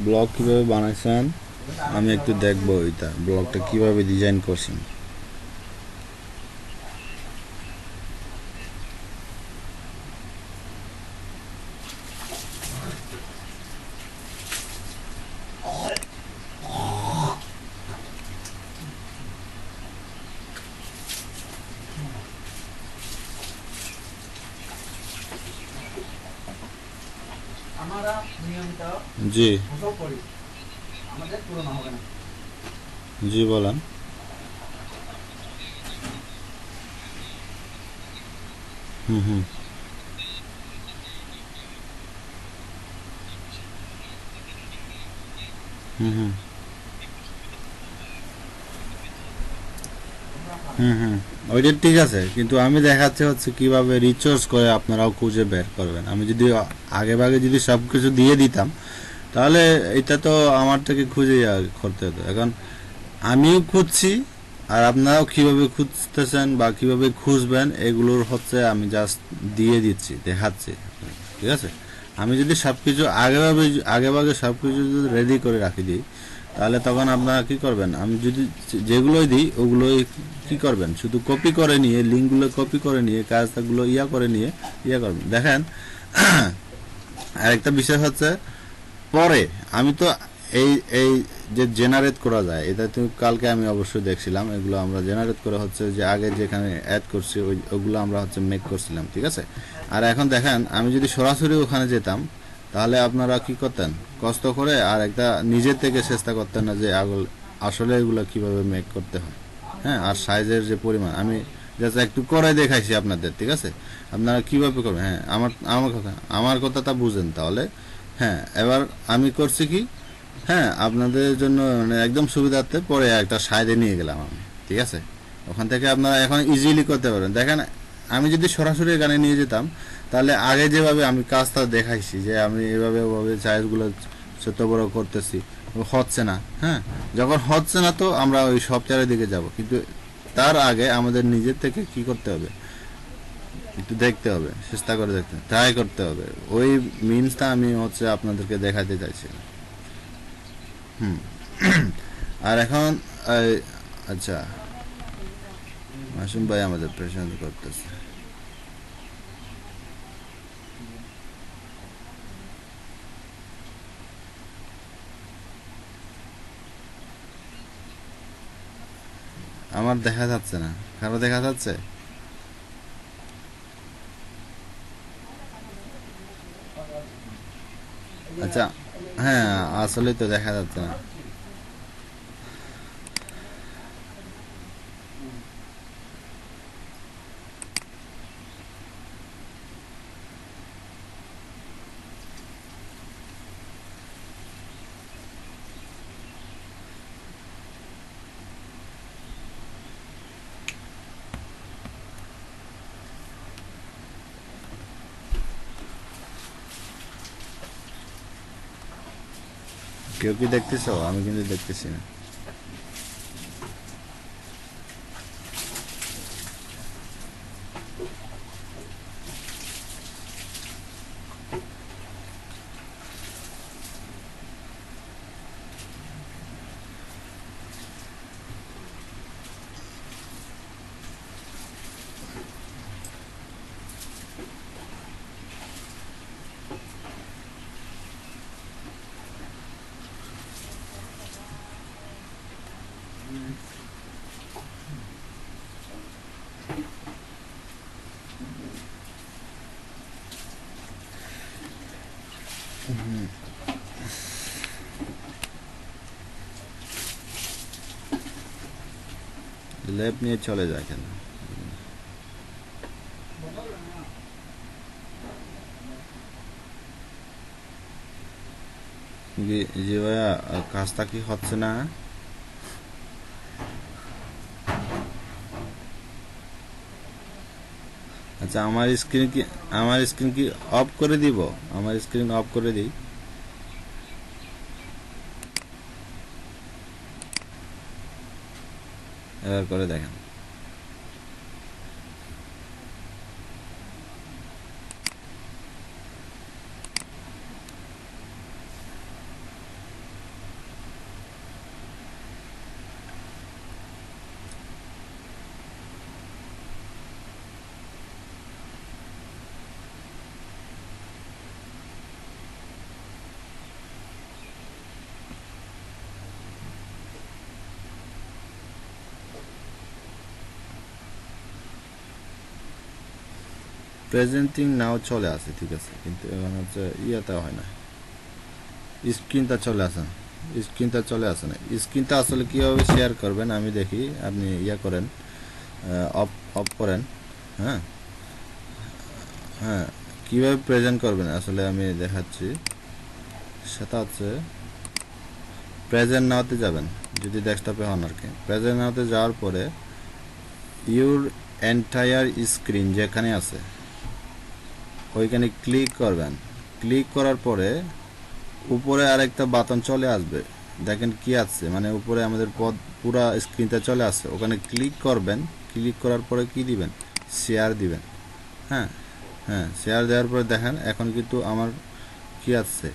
Speaker 1: ব্লগ কিভাবে বানাইছেন আমি একটু দেখবো, এটা ব্লগটা কিভাবে ডিজাইন করছেন।
Speaker 2: আমরা নিয়মিত
Speaker 1: জি
Speaker 2: গোসল করি, আমাদের পুরনো হবে না।
Speaker 1: জি বলেন। হুম হুম হুম হুম হুম হুম ওইটা ঠিক আছে, কিন্তু আমি দেখাচ্ছি হচ্ছে কিভাবে রিচার্জ করে আপনারাও খুঁজে বের করবেন। আমি যদি আগে ভাগে যদি সব কিছু দিয়ে দিতাম তাহলে এটা তো আমার থেকে খুঁজে করতে হতো। এখন আমিও খুঁজছি, আর আপনারাও কিভাবে খুঁজতেছেন বা কিভাবে খুঁজবেন এগুলোর হচ্ছে আমি জাস্ট দিয়ে দিচ্ছি, দেখাচ্ছি, ঠিক আছে। আমি যদি সবকিছু আগেভাগে সবকিছু যদি রেডি করে রাখি দিই তাহলে তখন আপনারা কি করবেন, আমি যদি যেগুলোই দিই ওগুলোই কি করবেন, শুধু কপি করে নিয়ে লিঙ্কগুলো কপি করে নিয়ে কাজগুলো করে নিয়ে করবেন। দেখেন আরেকটা বিষয় হচ্ছে, পরে আমি তো এই এই যে জেনারেট করা যায় এটা তো কালকে আমি অবশ্যই দেখছিলাম, এগুলো আমরা জেনারেট করে হচ্ছে যে আগে যেখানে অ্যাড করছি ওগুলো আমরা হচ্ছে মেক করছিলাম, ঠিক আছে। আর এখন দেখেন আমি যদি সরাসরি ওখানে যেতাম তাহলে আপনারা কি করতেন, কষ্ট করে আর একটা নিজের থেকে চেষ্টা করতেন না যে আসলে এগুলো কিভাবে মেক করতে হয়। হ্যাঁ, আর সাইজের যে পরিমাণ আমি জাস্ট একটু করে দেখাইছি আপনাদের, ঠিক আছে। আপনারা কিভাবে করবেন, হ্যাঁ আমার কথাটা বুঝেন তাহলে। হ্যাঁ, এবার আমি করছি কি, হ্যাঁ আপনাদের জন্য মানে একদম সুবিধার্থে পরে একটা সাইডে নিয়ে গেলাম আমি, ঠিক আছে। ওখান থেকে আপনারা এখন ইজিলি করতে পারেন। দেখেন আমি যদি সরাসরি এখানে নিয়ে যেতাম তাহলে আগে যেভাবে আমি কাজটা দেখাইছি যে আমি এভাবে ওভাবে সাইজগুলো ছোট বড় করতেছি, হচ্ছে না। হ্যাঁ, যখন হচ্ছে না তো আমরা ওই সফটওয়্যারের দিকে যাব, কিন্তু তার আগে আমাদের নিজের থেকে কি করতে হবে, একটু দেখতে হবে, চেষ্টা করে দেখতে ট্রাই করতে হবে। ওই মিনসটা আমি হচ্ছে আপনাদেরকে দেখাতে চাইছি। হুম আর এখন আচ্ছা, মাসুম ভাই আমাদের প্রেশান করতেছে। আমার দেখা যাচ্ছে না, কারো দেখা যাচ্ছে? আচ্ছা, হ্যাঁ আসলে তো দেখা যাচ্ছে না। কেউ কি দেখতেছো? আমি কিন্তু দেখতেছি না। ল্যাব নিয়ে চলে যায় কেন? জি ভাইয়া, কাজটা কি হচ্ছে না? আচ্ছা, আমার স্ক্রিন কি অফ করে দিব? আমার স্ক্রিন অফ করে দিই। এবার করে দেখেন। প্রেজেন্টিং নাও চলে আসে, ঠিক আছে, কিন্তু এখন হচ্ছে ইয়েটা হয় না, স্ক্রিনটা চলে আসে না, স্ক্রিনটা চলে আসে না। স্ক্রিনটা আসলে কীভাবে শেয়ার করবেন আমি দেখি, আপনি ইয়ে করেন, অফ অফ করেন। হ্যাঁ, হ্যাঁ, কীভাবে প্রেজেন্ট করবেন আসলে আমি দেখাচ্ছি। সেটা হচ্ছে প্রেজেন্ট নাওতে যাবেন, যদি ডেস্কটপে হন আর কি। প্রেজেন্ট নাওতে যাওয়ার পরে ইউর এন্টায়ার স্ক্রিন যেখানে আছে ওইখানে ক্লিক করবেন। ক্লিক করার পরে উপরে আরেকটা বাটন চলে আসবে, দেখেন কি আছে, মানে উপরে আমাদের পদ পুরা স্ক্রিনটা চলে আসছে, ওখানে ক্লিক করবেন। ক্লিক করার পরে কি দিবেন, শেয়ার দিবেন। হ্যাঁ, হ্যাঁ, শেয়ার দেওয়ার পরে দেখেন এখন কিন্তু আমার কি আছে,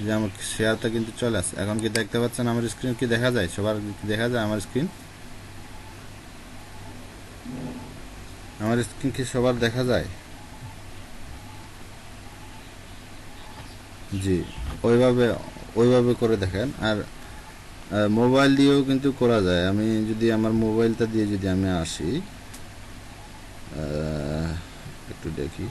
Speaker 1: যে আমার শেয়ারটা কিন্তু চলে আসে। এখন কি দেখতে পাচ্ছেন আমার স্ক্রিন কি দেখা যায়, সবার কি দেখা যায় আমার স্ক্রিন? আমার স্ক্রিন কি সবার দেখা যায়? জি, ওইভাবে ওইভাবে করে দেখেন। আর মোবাইল দিয়েও কিন্তু করা যায়। আমি যদি আমার মোবাইলটা দিয়ে যদি আমি আসি, একটু দেখি।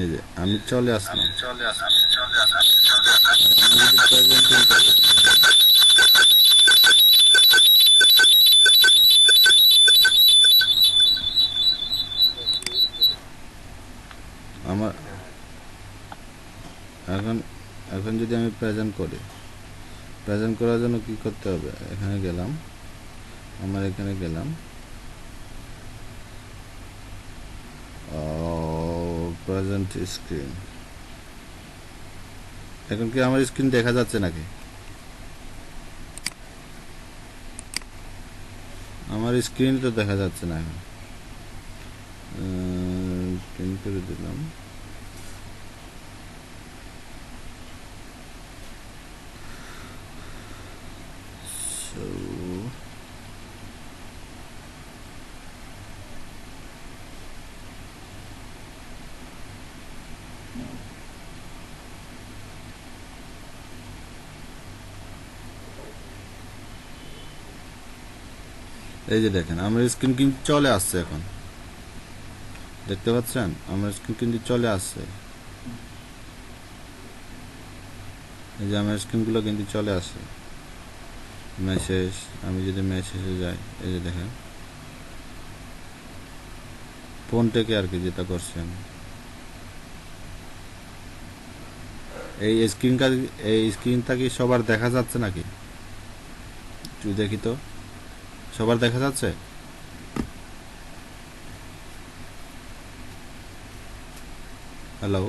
Speaker 1: এই যে আমি চলে আসলাম, আমি যদি প্রেজেন্টিং করি, আমার এখন এখন যদি আমি প্রেজেন্ট করি, প্রেজেন্ট করার জন্য কি করতে হবে, এখানে গেলাম, আমার এখানে গেলাম, প্রেজেন্ট স্ক্রিন। এখন কি আমার স্ক্রিন দেখা যাচ্ছে নাকি? আমার স্ক্রিন তো দেখা যাচ্ছে না এখন। প্রিন্ট করে দিলাম। So, এই যে দেখেন আমার স্ক্রিন কিন্তু চলে আসছে এখন, দেখতে পাচ্ছেন আমার স্ক্রিন কিন্তু চলে আসছে। এই যে আমার স্ক্রিনগুলো কিন্তু চলে আসে। মেসেজ, আমি যদি মেসেজে যাই, এই যে দেখেন ফোন থেকে আর কি যেটা করছেন। এই স্ক্রিনটা কি সবার দেখা যাচ্ছে নাকি? একটু দেখি তো, সবার দেখা যাচ্ছে? হ্যালো,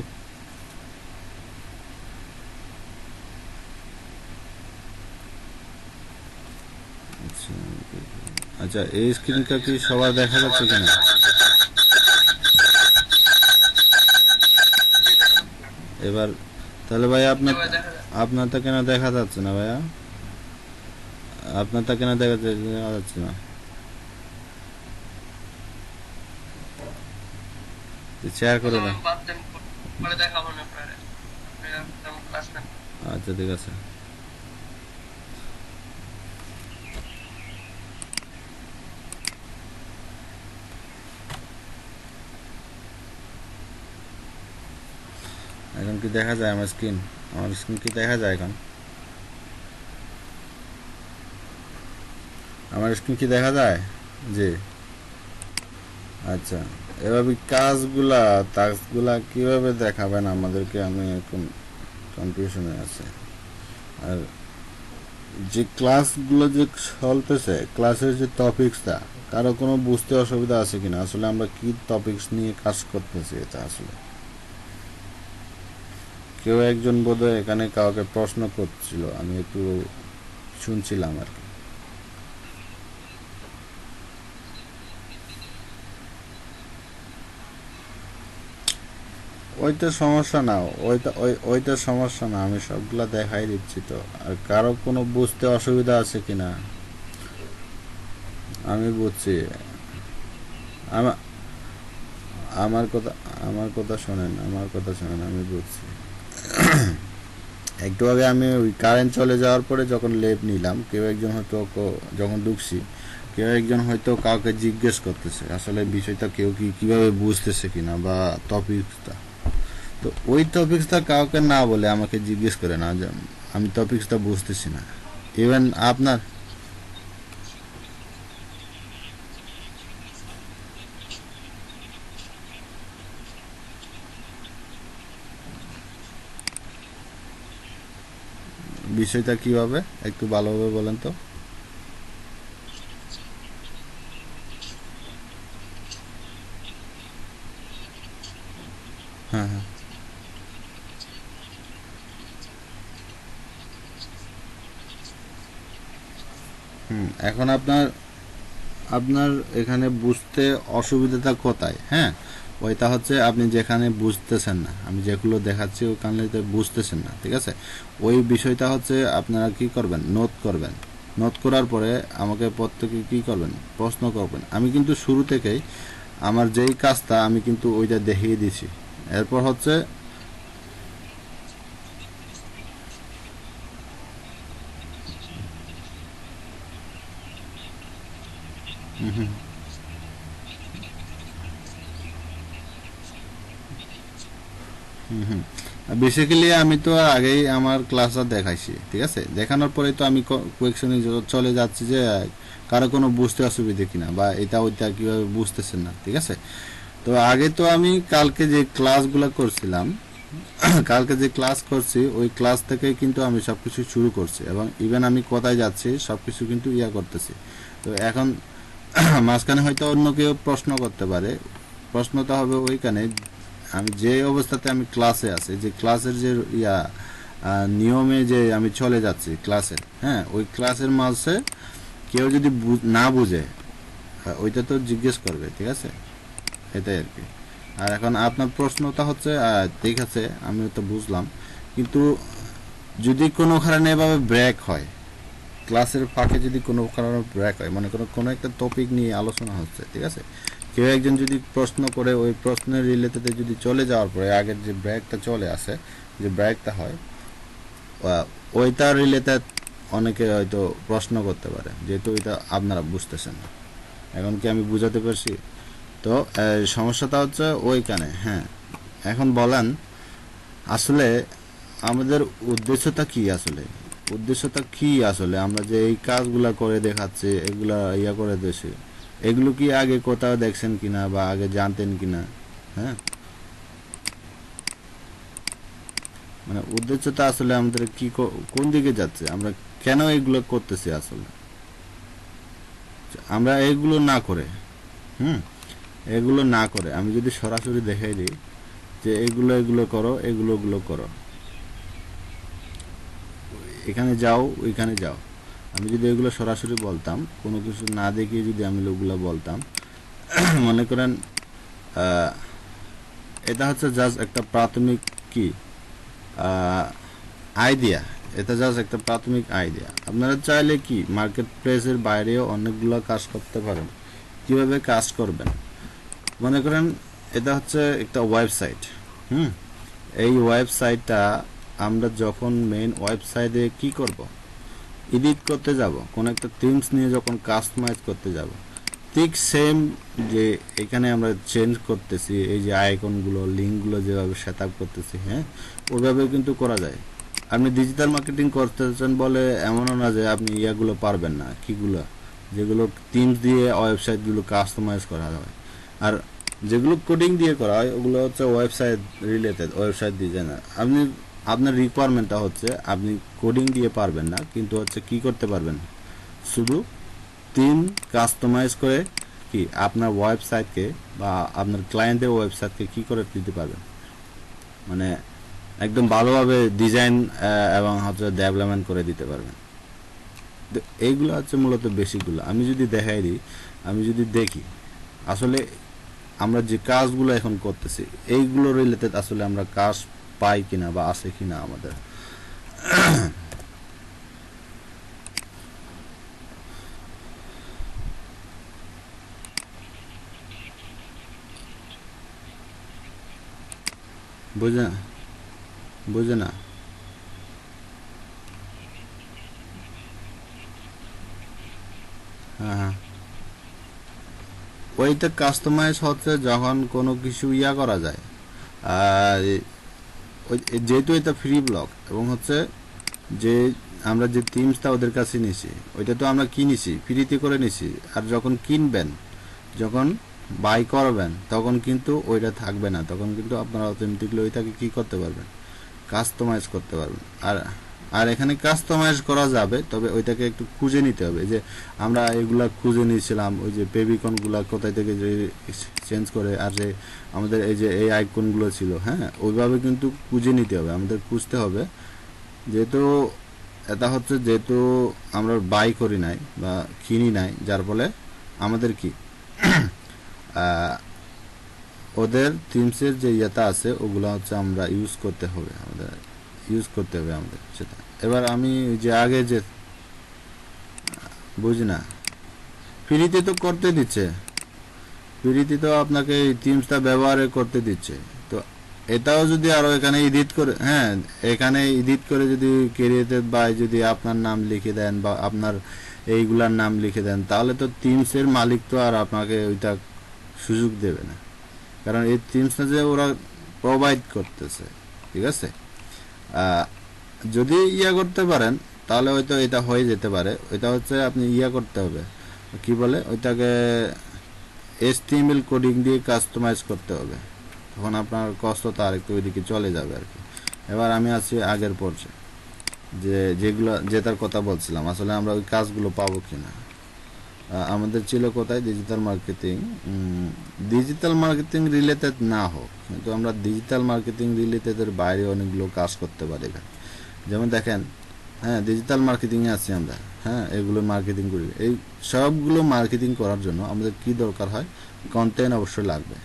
Speaker 1: আচ্ছা, আচ্ছা, এই স্ক্রিনটা কি সবার দেখা যাচ্ছে কিনা? এবার তাহলে ভাই আপনারটা কেন দেখা যাচ্ছে না ভাইয়া? আপনারটা কেন দেখা যাচ্ছে না? শেয়ার করে দেন। আচ্ছা, ঠিক আছে। এখন কি দেখা যায় আমার স্ক্রিন? আমার স্ক্রিন কি দেখা যায় এখন? আমার স্ক্রিন কি দেখা যায়? জি। আচ্ছা, এভাবে টাস্কগুলা কিভাবে দেখাবেন আমাদেরকে, আমি এখন কনফিউশনে আছে। আর যে ক্লাসগুলো যে চলতেছে, ক্লাসের যে টপিক্সটা, কারো কোনো বুঝতে অসুবিধা আছে কিনা, আসলে আমরা কি টপিক্স নিয়ে কাজ করতেছি, এটা আসলে কেউ একজন বোধহয় এখানে কাউকে প্রশ্ন করছিল, আমি একটু শুনছিলাম আর কি। ওইটা সমস্যা না, ওইটা সমস্যা না, আমি সবগুলা দেখাই দিচ্ছি তো। আর কারো কোনো বুঝতে অসুবিধা আছে কিনা? আমি বুঝছি। আমার কথা আমার কথা শোনেন, আমি বলছি। একটু আগে আমি ওই কারেন্ট চলে যাওয়ার পরে যখন লেপ নিলাম, কেউ একজন হয়তো যখন ঢুকছি, কেউ একজন হয়তো কাউকে জিজ্ঞেস করতেছে আসলে বিষয়টা কেউ কিভাবে বুঝতেছে কিনা বা টপিকসটা। তো ওই টপিকসটা কাউকে না বলে আমাকে জিজ্ঞেস করে না যে আমি টপিকসটা বুঝতেছি না। ইভেন আপনার বিষয়টা কিভাবে একটু ভালোভাবে বলেন তো। হ্যাঁ, হ্যাঁ। এখন আপনার আপনার এখানে বুঝতে অসুবিধাটা কোথায়? হ্যাঁ, ওইটা হচ্ছে আপনি যেখানে বুঝতেছেন না, আমি যেগুলো দেখাচ্ছি ওখানে বুঝতেছেন না, ঠিক আছে? ওই বিষয়টা হচ্ছে আপনারা কি করবেন, নোট করবেন। নোট করার পরে আমাকে প্রত্যেকে কি করবেন, প্রশ্ন করবেন। আমি কিন্তু শুরু থেকেই আমার যেই কাজটা আমি কিন্তু ওইটা দেখিয়ে দিছি। এরপর হচ্ছে বেসিক্যালি আমি তো আগেই আমার ক্লাসটা দেখাইছি, ঠিক আছে? দেখানোর পরেই তো আমি কোয়েকশনে চলে যাচ্ছি যে কারো কোনো বুঝতে অসুবিধে কিনা বা এটা ওইটা কিভাবে বুঝতেছেন না, ঠিক আছে? তো আগে তো আমি কালকে যে ক্লাসগুলো করছিলাম, কালকে যে ক্লাস করছি ওই ক্লাস থেকেই কিন্তু আমি সবকিছু শুরু করছি এবং ইভেন আমি কোথায় যাচ্ছি সবকিছু কিন্তু ইয়া করতেছি। তো এখন মাঝখানে হয়তো অন্য কেউ প্রশ্ন করতে পারে। প্রশ্নটা হবে ওইখানে আমি যে অবস্থাতে আমি ক্লাসে আছি, যে ক্লাসের যে ইয়া নিয়মে যে আমি চলে যাচ্ছি ক্লাসে, হ্যাঁ, ওই ক্লাসের মাঝে কেউ যদি না বুঝে, ওইটা তো জিজ্ঞেস করবে, ঠিক আছে? এটাই আর কি। আর এখন আপনার প্রশ্নটা হচ্ছে ঠিক আছে, আমি তো বুঝলাম, কিন্তু যদি কোনো কারণে এভাবে ব্রেক হয়, ক্লাসের ফাঁকে যদি কোনো কারণে ব্রেক হয়, মনে করো কোনো একটা টপিক নিয়ে আলোচনা হচ্ছে, ঠিক আছে? কেউ একজন যদি প্রশ্ন করে ওই প্রশ্নের রিলেটেড যদি চলে যাওয়ার পরে আগের যে ব্রেকটা চলে আসে, যে ব্রেকটা হয়, ওইটা রিলেটেড অনেকে হয়তো প্রশ্ন করতে পারে, যেহেতু ওইটা আপনারা বুঝতেছেন না। এখন কি আমি বুঝাতে পারছি? তো সমস্যাটা হচ্ছে ওইখানে। হ্যাঁ, এখন বলেন আসলে আমাদের উদ্দেশ্যটা কি? আসলে আমরা যে এই কাজগুলা করে দেখাচ্ছি, এগুলা ইয়া করে দেছি, এগুলো কি আগে কোথাও দেখছেন কিনা বা আগে জানতেন কিনা? হ্যাঁ, মানে উদ্দেশ্যটা আসলে আমাদের কি, কোন দিকে যাচ্ছে, আমরা কেন এগুলো করতেছি আসলে? আমরা এগুলো না করে, হুম, এগুলো না করে আমি যদি সরাসরি দেখাই দিই যে এগুলো করো, এগুলো করো, এখানে যাও, ওইখানে যাও, আমি যদি এগুলো সরাসরি বলতাম, কোনো কিছু না দেখিয়ে যদি আমি ওগুলো বলতাম, মনে করেন এটা হচ্ছে জাস্ট একটা প্রাথমিক কি আইডিয়া, এটা জাস্ট একটা প্রাথমিক আইডিয়া। আপনারা চাইলে কি মার্কেট প্লেসের বাইরেও অনেকগুলো কাজ করতে পারেন। কিভাবে কাজ করবেন, মনে করেন এটা হচ্ছে একটা ওয়েবসাইট। হুম, এই ওয়েবসাইটটা আমরা যখন মেইন ওয়েবসাইটে কি করব, এডিট করতে যাব, কোন একটা থিমস নিয়ে যখন কাস্টমাইজ করতে যাব, ঠিক সেম যে এখানে আমরা চেঞ্জ করতেছি, এই যে আইকনগুলো, লিঙ্কগুলো যেভাবে সেট আপ করতেছি, হ্যাঁ, ওইভাবে কিন্তু করা যায়। আপনি ডিজিটাল মার্কেটিং করতেছেন বলে এমনও না যে আপনি ইয়াগুলো পারবেন না, কিগুলো, যেগুলো থিমস দিয়ে ওয়েবসাইটগুলো কাস্টমাইজ করা হয়। আর যেগুলো কোডিং দিয়ে করা হয় ওগুলো হচ্ছে ওয়েবসাইট রিলেটেড, ওয়েবসাইট ডিজাইনার। আপনার রিকোয়ারমেন্টটা হচ্ছে আপনি কোডিং দিয়ে পারবেন না, কিন্তু হচ্ছে কি করতে পারবেন, শুধু থিম কাস্টমাইজ করে কি আপনার ওয়েবসাইটকে বা আপনার ক্লায়েন্টের ওয়েবসাইটকে কি করে দিতে পারবেন, মানে একদম ভালোভাবে ডিজাইন এবং হচ্ছে ডেভেলপমেন্ট করে দিতে পারবেন। তো এইগুলো হচ্ছে মূলত বেসিকগুলো। আমি যদি দেখাই দিই, আমি যদি দেখি আসলে আমরা যে কাজগুলো এখন করতেছি এইগুলো রিলেটেড আসলে আমরা কাজ পাই কিনা বা আছে কিনা আমাদের। বুঝে না, বুঝে না। হ্যাঁ হ্যাঁ, ওইটা কাস্টমাইজ হচ্ছে যখন কোনো কিছু ইয়া করা যায়। আর যেহেতু এটা ফ্রি ব্লক এবং হচ্ছে যে আমরা যে থিমসটা ওদের কাছে নিছি ওইটা তো আমরা কিনেছি, ফ্রিতে করে নিছি। আর যখন কিনবেন, যখন বাই করবেন, তখন কিন্তু ওইটা থাকবে না, তখন কিন্তু আপনারা অটোমেটিকলি ওইটাকে কি করতে পারবেন, কাস্টমাইজ করতে পারবেন। আর আর এখানে কাস্টমাইজ করা যাবে, তবে ওইটাকে একটু খুঁজে নিতে হবে। যে আমরা এগুলা খুঁজে নিয়েছিলাম, ওই যে পেবিকনগুলা কোথায় থেকে যে চেঞ্জ করে, আর যে আমাদের এই যে এই আইকনগুলো ছিল, হ্যাঁ, ওইভাবে কিন্তু খুঁজে নিতে হবে, আমাদের খুঁজতে হবে। যেহেতু এটা হচ্ছে, যেহেতু আমরা বাই করি নাই বা কিনি নাই, যার ফলে আমাদের কি ওদের থিমসের যে ইয়েটা আছে ওগুলো হচ্ছে আমরা ইউজ করতে হবে, আমাদের সেটা। এবার আমি যে আগে যে বুঝি না, ফ্রিতে তো করতে দিচ্ছে, ফ্রিতে তো আপনাকে এই থিমসটা ব্যবহার করতে দিচ্ছে। তো এটাও যদি আরো এখানে এডিট করে, হ্যাঁ, এখানে এডিট করে যদি ক্রিয়েটেড বাই যদি আপনার নাম লিখে দেন বা আপনার এইগুলার নাম লিখে দেন, তাহলে তো থিমসের মালিক তো আর আপনাকে ওইটা সুযোগ দেবে না, কারণ এই থিমসটা যে ওরা প্রোভাইড করতেছে, ঠিক আছে। যদি ইয়া করতে পারেন তাহলে হয়তো এটা হয়ে যেতে পারে। ওইটা হচ্ছে আপনি ইয়া করতে হবে, কি বলে ওইটাকে, HTML কোডিং দিয়ে কাস্টমাইজ করতে হবে, তখন আপনার কষ্টটা আর একটু ওইদিকে চলে যাবে আর কি। এবার আমি আছি আগের পর্যায়ে, যে যেগুলো যেটার কথা বলছিলাম, আসলে আমরা ওই কাজগুলো পাবো কিনা। আমাদের ছিল কোথায়, ডিজিটাল মার্কেটিং রিলেটেড না হোক, কিন্তু আমরা ডিজিটাল মার্কেটিং রিলেটেডের বাইরে অনেকগুলো কাজ করতে পারি এখানে। যেমন দেখেন, হ্যাঁ, ডিজিটাল মার্কেটিংয়ে আছি আমরা, হ্যাঁ, এগুলো মার্কেটিং করি। এই সবগুলো মার্কেটিং করার জন্য আমাদের কি দরকার হয়, কন্টেন্ট অবশ্যই লাগবে।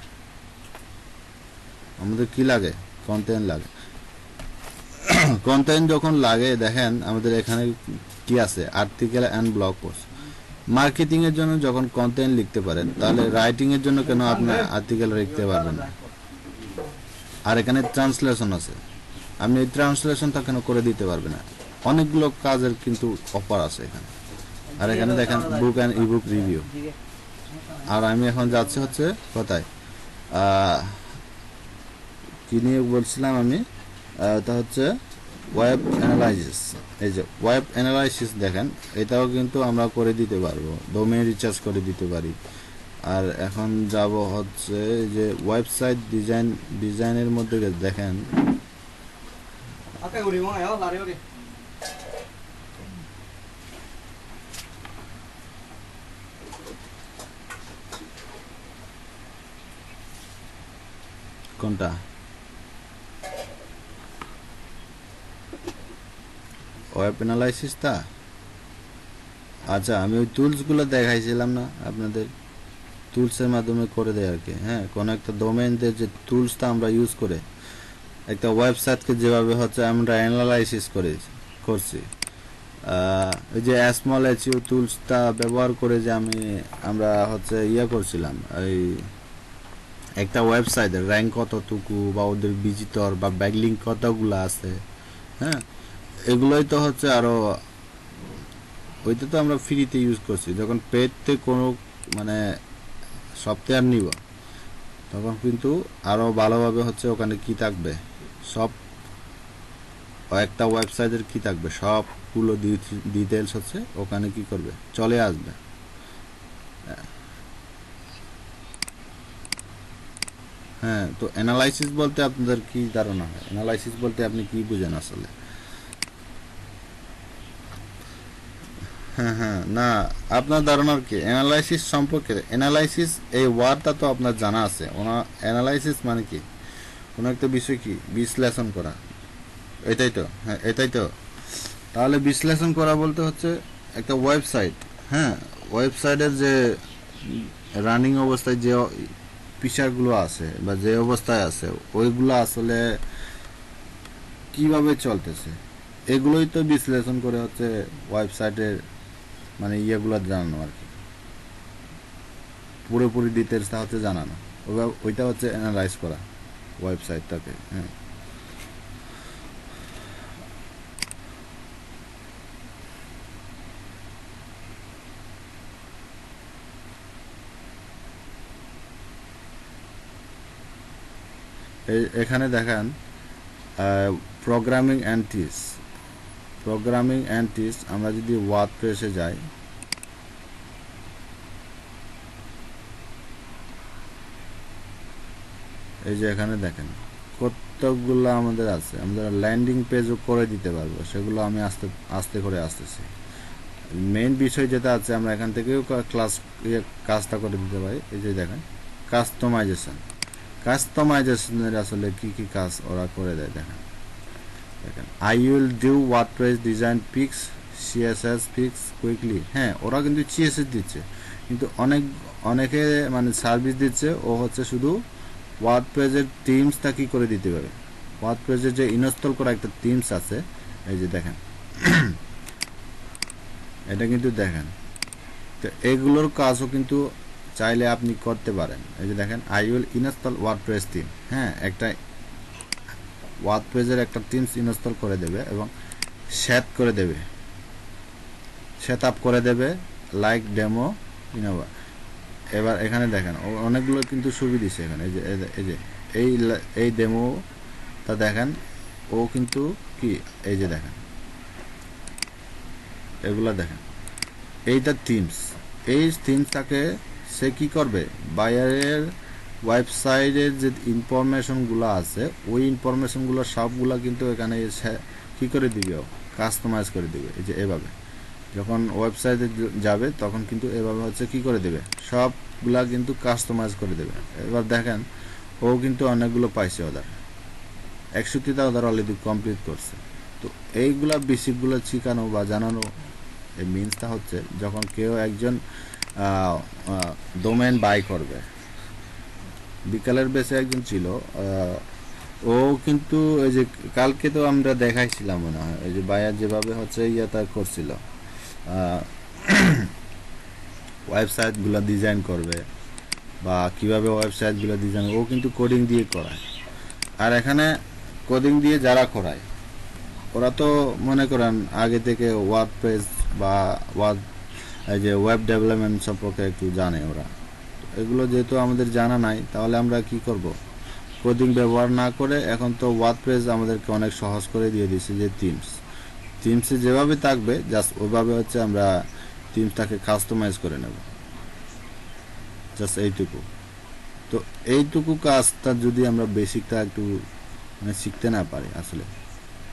Speaker 1: আমাদের কি লাগে, কন্টেন্ট লাগে। কন্টেন্ট যখন লাগে, দেখেন আমাদের এখানে কি আছে, article and blog post. Marketing এর জন্য যখন কন্টেন্ট লিখতে পারেন, তাহলে রাইটিং এর জন্য কেন আপনি আর্টিকেল লিখতে পারবেন না? আর এখানে ট্রান্সলেশন আছে, আপনি এই ট্রান্সলেশনটা কেন করে দিতে পারবেন না? অনেকগুলো কাজের কিন্তু অফার আছে এখানে। আর এখানে দেখেন বুক অ্যান্ড ইবুক রিভিউ। আর আমি এখন যাচ্ছি হচ্ছে কোথায়, কি নিয়ে বলছিলাম আমি, তা হচ্ছে ওয়েব অ্যানালাইসিস। এই যে ওয়েব অ্যানালাইসিস দেখেন, এটাও কিন্তু আমরা করে দিতে পারবো, ডোমেইন রিচার্জ করে দিতে পারি। আর এখন যাব হচ্ছে যে ওয়েবসাইট ডিজাইনের মধ্যে দেখেন, কোনটা ওয়েব অ্যানালাইসিসটা? আচ্ছা, আমি ওই টুলসগুলো দেখাইছিলাম না আপনাদের, টুলসের মাধ্যমে করে দেয় আর কি। হ্যাঁ, কোনো একটা ডোমেইনের যে টুলসটা আমরা ইউজ করে একটা ওয়েবসাইটকে যেভাবে হচ্ছে আমরা অ্যানালাইসিস করছি, ওই যে স্মল এসইও টুলসটা ব্যবহার করে যে আমরা হচ্ছে করছিলাম, এই একটা ওয়েবসাইটের র্যাঙ্ক কতটুকু বা ওদের ভিজিটর বা ব্যাকলিঙ্ক কতগুলো আছে, হ্যাঁ, এগুলোই তো হচ্ছে আরো, ওইটা তো আমরা ফ্রিতে ইউজ করছি। যখন পেতে কোনো মানে সফটওয়্যার নিব, তখন কিন্তু আরো ভালোভাবে হচ্ছে ওখানে কি থাকবে, সব একটা ওয়েবসাইটের কি থাকবে, সবগুলো ডিটেলস হচ্ছে ওখানে কি করবে, চলে আসবে। হ্যাঁ, তো অ্যানালাইসিস বলতে আপনাদের কি ধারণা হয়? অ্যানালাইসিস বলতে আপনি কি বুঝেন আসলে? হ্যাঁ হ্যাঁ, না, আপনার ধারণার কি অ্যানালাইসিস সম্পর্কে? অ্যানালাইসিস এই ওয়ার্ডটা তো আপনার জানা আছে। অ্যানালাইসিস মানে কি, কোনো একটা বিষয় কি বিশ্লেষণ করা, এটাই তো? হ্যাঁ, এটাই তো। তাহলে বিশ্লেষণ করা বলতে হচ্ছে একটা ওয়েবসাইট, হ্যাঁ, ওয়েবসাইটের যে রানিং অবস্থায় যে ফিচারগুলো আছে বা যে অবস্থায় আছে, ওইগুলো আসলে কিভাবে চলতেছে, এগুলোই তো বিশ্লেষণ করে হচ্ছে ওয়েবসাইটের মানে ইয়েগুলো জানানো আর কি, পুরোপুরি ডিটেলসটা হচ্ছে জানানো। ওইটা হচ্ছে অ্যানালাইজ করা ওয়েবসাইটটাকে। হ্যাঁ, এখানে দেখেন programming and tips. Programming and tips আমরা যদি ওয়ার্ডপ্রেসে যাই, এই যে এখানে দেখেন কতগুলো আমাদের আছে। আমরা ল্যান্ডিং পেজও করে দিতে পারবো, সেগুলো আমি আস্তে আস্তে করে আসতেছি। মেইন বিষয় যেটা আছে আমরা এখান থেকেও কাজটা করে দিতে পারি। এই যে দেখেন কাস্টমাইজেশনের আসলে কি কি কাজ ওরা করে দেয় দেখেন। I will do WordPress design pix CSS pix quickly. হ্যাঁ, ওরা কিন্তু সিএসএস দিচ্ছে, কিন্তু অনেকে মানে সার্ভিস দিচ্ছে ও হচ্ছে শুধু ওয়ার্ডপ্রেসের টিমসটা কি করে দিতে পারে। ওয়ার্ডপ্রেসের যে ইনস্টল করা একটা টিমস আছে, এই যে দেখেন এটা কিন্তু দেখেন, তো এগুলোর কাজও কিন্তু চাইলে আপনি করতে পারেন। এই যে দেখেন I will install WordPress team. হ্যাঁ, একটা ওয়ার্ডপ্রেসের একটা টিমস ইনস্টল করে দেবে এবং সেট করে দেবে, সেট আপ করে দেবে লাইক ডেমো ইনোভা। এবার এখানে দেখেন অনেকগুলো কিন্তু সুবিধা দিচ্ছে এখানে। এই যে এই ডেমোটা দেখেন, ও কিন্তু কি এই যে দেখেন এগুলা দেখেন, এইটা থিমস। এই থিমসটাকে সে কি করবে, বায়ারের ওয়েবসাইটের যে ইনফরমেশনগুলো আছে ওই ইনফরমেশনগুলো সবগুলো কিন্তু এখানে কি করে দিবে, কাস্টমাইজ করে দিবে। এই যে এভাবে যখন ওয়েবসাইটে যাবে তখন কিন্তু এভাবে হচ্ছে কি করে দেবে, সবগুলা কিন্তু কাস্টমাইজ করে দেবে। এবার দেখেন ও কিন্তু অনেকগুলো পাইছে, ওদের 61টা ওদের অলরেডি কমপ্লিট করছে। তো এইগুলা বেসিকগুলো শিখানো বা জানানো, এই মিনসটা হচ্ছে যখন কেউ একজন ডোমেন বাই করবে। বিকালের বেশে একজন ছিল, ও কিন্তু এই যে কালকে তো আমরা দেখাইছিলাম মনে হয়, এই যে বায়ার যেভাবে হচ্ছে ইয়েটা করছিল, ওয়েবসাইটগুলো ডিজাইন করবে বা কিভাবে ওয়েবসাইটগুলো ডিজাইন, ও কিন্তু কোডিং দিয়ে করায়। আর এখানে কোডিং দিয়ে যারা করায় ওরা তো মনে করেন আগে থেকে ওয়ার্ডপ্রেস বা এই যে ওয়েব ডেভেলপমেন্ট সম্পর্কে একটু জানে ওরা। এগুলো যেহেতু আমাদের জানা নাই, তাহলে আমরা কি করব, কোডিং ব্যবহার না করে এখন তো ওয়ার্ডপ্রেস আমাদেরকে অনেক সহজ করে দিয়ে দিয়েছে। যে থিমসে যেভাবে থাকবে জাস্ট ওইভাবে হচ্ছে আমরা থিমসটাকে কাস্টমাইজ করে নেব, জাস্ট এইটুকু। তো এইটুকু কাজটা যদি আমরা বেসিকটা একটু মানে শিখতে না পারি, আসলে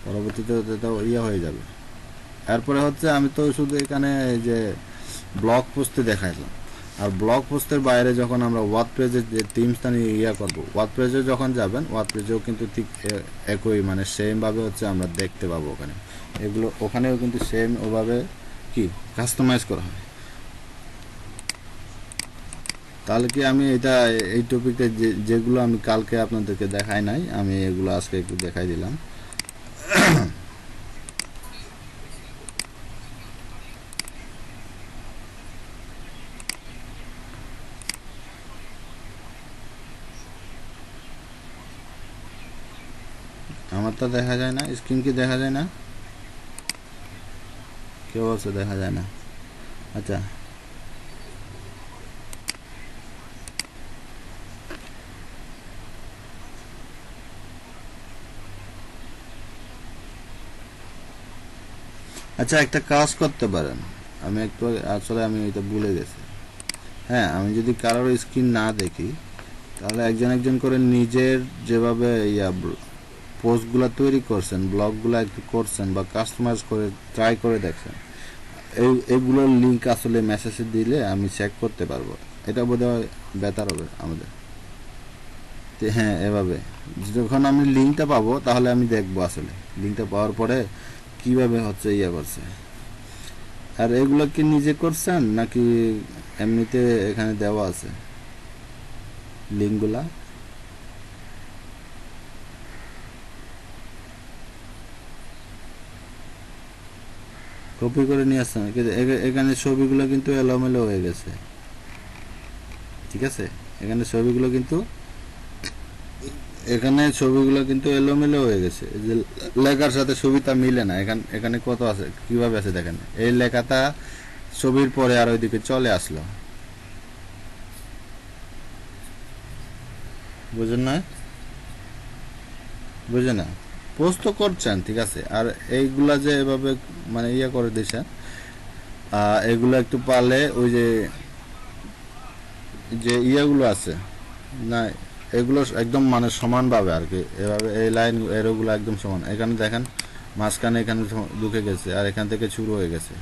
Speaker 1: পরবর্তীতে তো ইয়ে হয়ে যাবে। এরপরে হচ্ছে আমি তো শুধু এখানে এই যে ব্লগ পোস্টে দেখাইলাম, আর ব্লগ পোস্টের বাইরে যখন আমরা ওয়ার্ডপ্রেসের যে থিমসটা নিয়ে ইয়া করবো, ওয়ার্ডপ্রেসে যখন যাবেন ওয়ার্ডপ্রেসেও কিন্তু ঠিক একই মানে সেমভাবে হচ্ছে আমরা দেখতে পাবো ওখানে। এগুলো ওখানেও কিন্তু সেম ওভাবে কি কাস্টমাইজ করা হয়। তাহলে কি আমি এই টপিকে যেগুলো আমি কালকে আপনাদেরকে দেখাই নাই, আমি এগুলো আজকে একটু দেখাই দিলাম। আমারটা দেখা যায় না, স্ক্রিন কি দেখা যায় না? কেউ বলছে দেখা যায় না? আচ্ছা, আচ্ছা একটা কাজ করতে পারেন, আমি একটু আসলে আমি এটা ভুলে গেছি। হ্যাঁ, আমি যদি কারোর স্ক্রিন না দেখি তাহলে একজন একজন করে নিজের যেভাবে পোস্টগুলো তৈরি করছেন, ব্লগগুলো একটু করছেন বা কাস্টমাইজ করে ট্রাই করে দেখছেন, এইগুলোর লিঙ্ক আসলে মেসেজে দিলে আমি চেক করতে পারবো। এটা বোধহয় বেটার হবে আমাদের। হ্যাঁ, এভাবে যখন আমি লিঙ্কটা পাবো তাহলে আমি দেখবো আসলে লিঙ্কটা পাওয়ার পরে কিভাবে হচ্ছে ইয়ে করছে। আর এগুলো কি নিজে করছেন নাকি এমনিতে এখানে দেওয়া আছে লিঙ্কগুলা? কপি করে নিয়ে আসছেন? এখানে ছবিগুলো কিন্তু এলোমেলো হয়ে গেছে, ঠিক আছে? এখানে ছবিগুলো কিন্তু এলোমেলো হয়ে গেছে, যে লেখার সাথে ছবিটা মিলে না। এখানে কত আছে, কিভাবে আছে দেখেন, এই লেখাটা ছবির পরে আর ওইদিকে চলে আসলো, বুঝেন না? বুঝে না, পোস্ট তো করছেন ঠিক আছে, আর এইগুলা যে এভাবে মানে ইয়ে করে দিছে, এগুলো একটু পারলে ওই যে যে ইয়েগুলো আছে না, এগুলো একদম মানে সমানভাবে আর কি, এভাবে এই লাইন এরোগুলো একদম সমান। এখানে দেখেন মাঝখানে এখানে ঢুকে গেছে আর এখান থেকে শুরু হয়ে গেছে।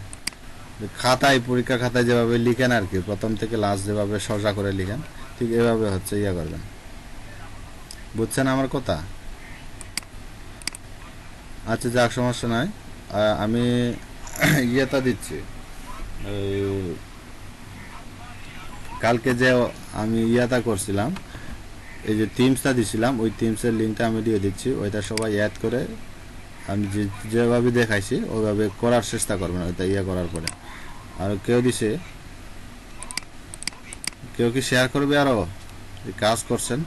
Speaker 1: খাতায় পরীক্ষা খাতায় যেভাবে লিখেন আর কি, প্রথম থেকে লাস্ট যেভাবে সোজা করে লিখেন, ঠিক এভাবে হচ্ছে ইয়ে করবেন। বুঝছেন আমার কথা? আচ্ছা যাক, সমস্যা নাই। আমি ইয়েটা দিচ্ছি, এই কালকে যে আমি ইয়াটা করছিলাম, এই যে টিমসটা দিছিলাম, ওই টিমসের লিঙ্কটা আমি দিয়ে দিচ্ছি, ওইটা সবাই অ্যাড করে আমি যেভাবে দেখাইছি ওইভাবে করার চেষ্টা করবেন ওইটা ইয়ে করার পরে। আর কেউ দিছে, কেউ কি শেয়ার করবে আরও কাজ করছেন?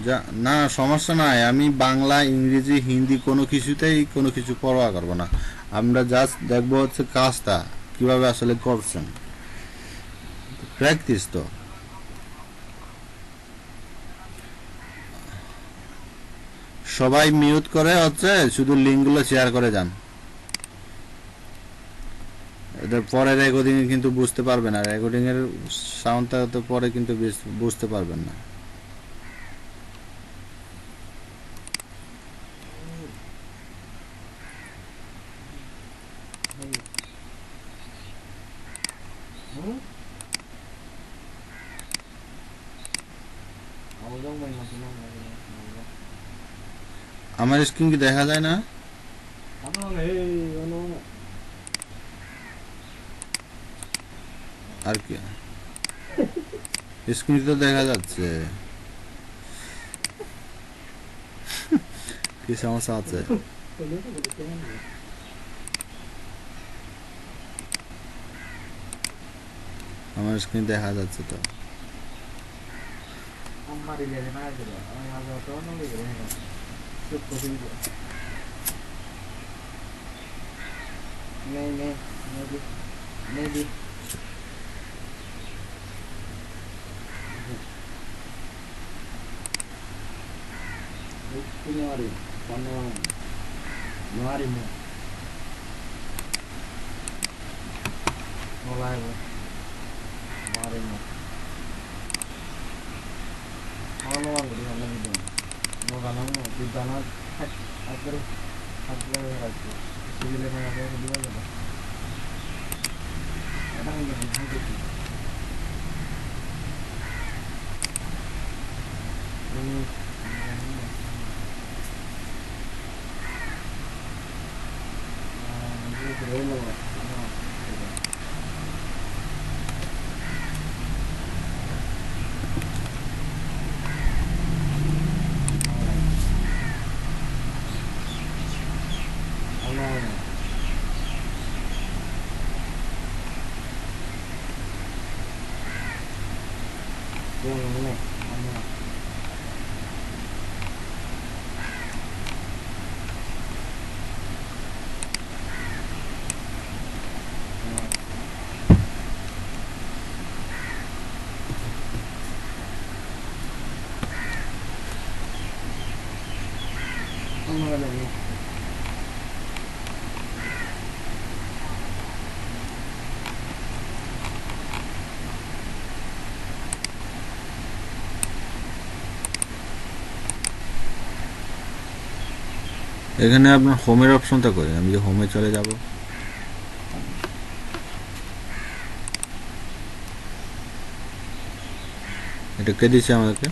Speaker 1: যা না, সমস্যা নাই, আমি বাংলা ইংরেজি হিন্দি কোনো কিছুতেই কোনো কিছু পরোয়া করবো না। আমরা জাস্ট দেখবো হচ্ছে কাজটা কিভাবে আসলে করছেন, প্র্যাকটিস তো। সবাই মিউট করে হচ্ছে শুধু লিঙ্কগুলো শেয়ার করে যান, এটা পরে রেকর্ডিং এ কিন্তু বুঝতে পারবেন না, রেকর্ডিং এর সাউন্ডটা তো পরে কিন্তু বুঝতে পারবেন না। আমার স্ক্রিন কি দেখা যায় না? আর কি স্ক্রিন তো দেখা যাচ্ছে, কি সমস্যা আছে? আমার স্ক্রিন দেখা যাচ্ছে তো। এখানে আপনার হোমের অপশনটা করে, আমি যে হোমে চলে যাব, এটা কে দিচ্ছে আমাদেরকে?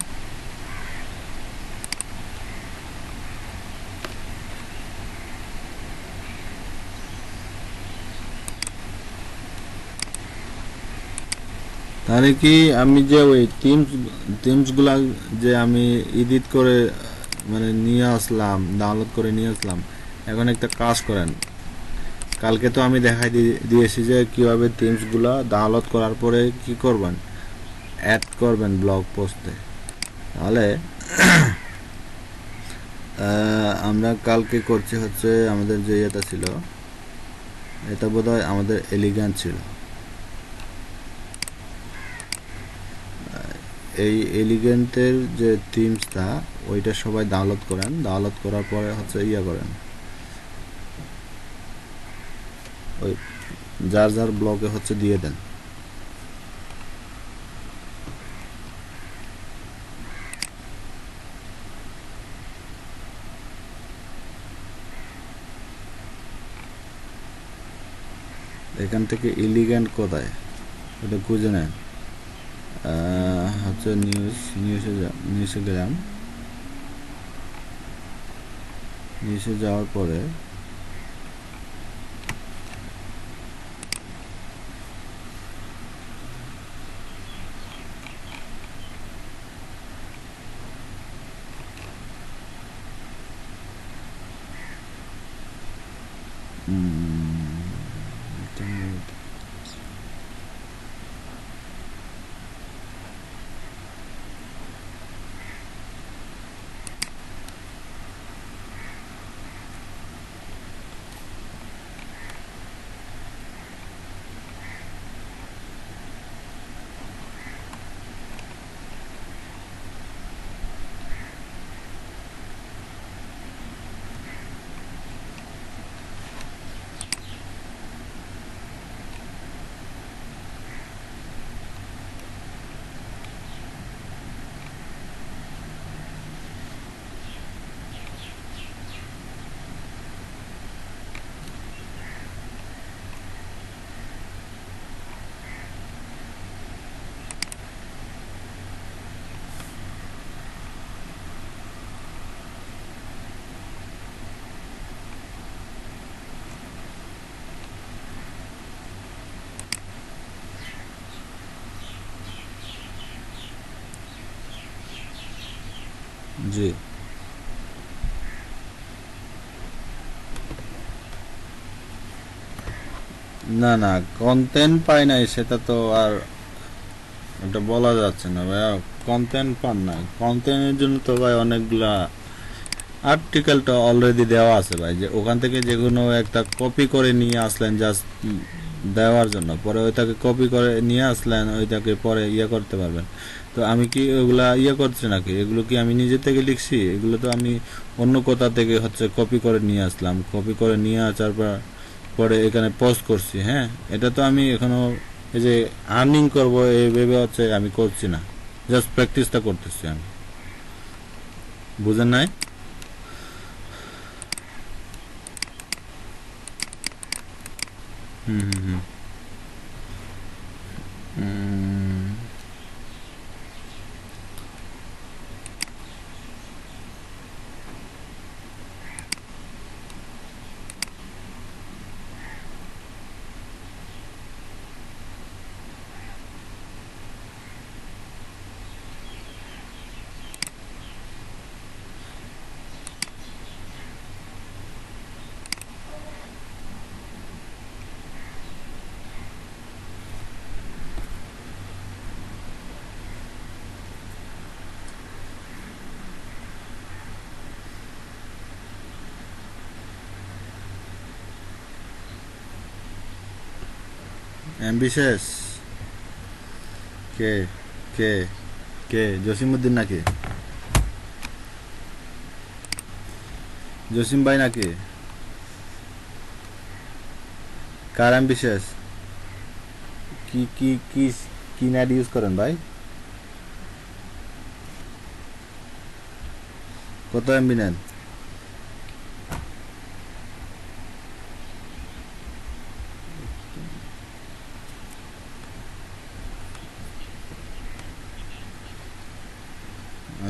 Speaker 1: তাহলে কি আমি যে ওই টিমসগুলা যে আমি এডিট করে মানে নিয়ে আসলাম, ডাউনলোড করে নিয়ে আসলাম, এখন একটা কাজ করেন, কালকে তো আমি দেখাই দিয়েছি যে কিভাবে টিমসগুলা ডাউনলোড করার পরে কি করবেন, অ্যাড করবেন ব্লগ পোস্টে। তাহলে আমরা কালকে করছি হচ্ছে আমাদের যে ইয়েটা ছিল, এটা বোধহয় আমাদের এলিগ্যান্ট ছিল। এই এলিগেন্টের যে থিমসটা ওইটা সবাই ডাউনলোড করেন, ডাউনলোড করার পরে হচ্ছে ইয়া করেন, ওই যার যার ব্লগে হচ্ছে দিয়ে দেন। এখান থেকে এলিগেন্ট কোথায় এটা খুঁজে নেন। হচ্ছে নিউজে গেলাম, নিউজে যাওয়ার পরে জি না না কন্টেন্ট পাই নাই সেটা তো আর এটা বলা যাচ্ছে না ভাইয়া। কন্টেন্ট পান না, কন্টেন্টের জন্য তো ভাই অনেকগুলা আর্টিকেলটা অলরেডি দেওয়া আছে ভাই, যে ওখান থেকে যে কোনো একটা কপি করে নিয়ে আসলেন জাস্ট দেওয়ার জন্য, পরে ওইটাকে কপি করে নিয়ে আসলেন, ওইটাকে পরে ইয়ে করতে পারবেন। তো আমি কি ওইগুলা ইয়ে করছি নাকি? এগুলো কি আমি নিজে থেকে লিখছি? এগুলো তো আমি অন্য কোথা থেকে হচ্ছে কপি করে নিয়ে আসলাম, কপি করে নিয়ে আসার পর পরে এখানে পোস্ট করছি। হ্যাঁ, এটা তো আমি এখনো এই যে আর্নিং করবো এই ভেবে হচ্ছে আমি করছি না, জাস্ট প্র্যাকটিসটা করতেছি আমি। বুঝেন নাই? হুম হুম হুম। অ্যাম্বিশাস কে? কে? কে জসিমউদ্দিন নাকি? জসিম ভাই নাকি? কার অ্যাম্বিশাস? কি কি কি কি নেট ইউজ করেন ভাই? কত এমবি নেন?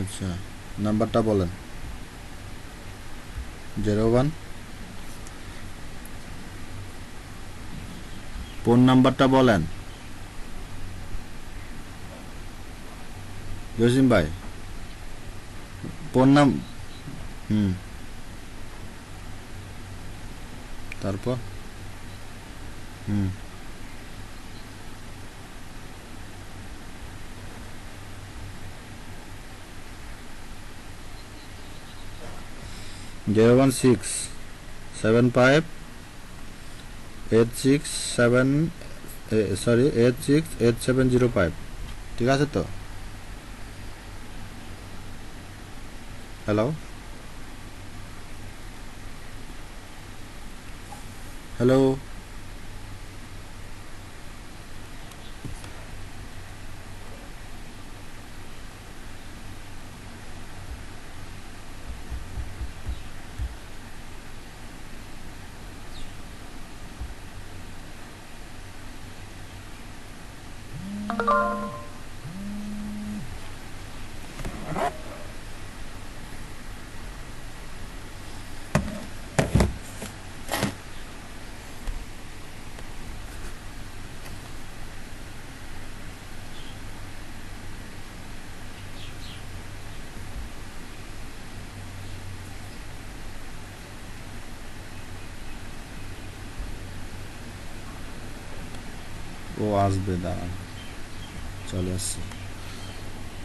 Speaker 1: আচ্ছা, নাম্বারটা বলেন। 01 ফোন নাম্বারটা বলেন জসিম ভাই। ফোন নাম হুম, তারপর হুম, 01675 867 সরি 868705 ঠিক আছে তো? হ্যালো হ্যালো ও আসবে, দাঁড়ান, চলে আসছে।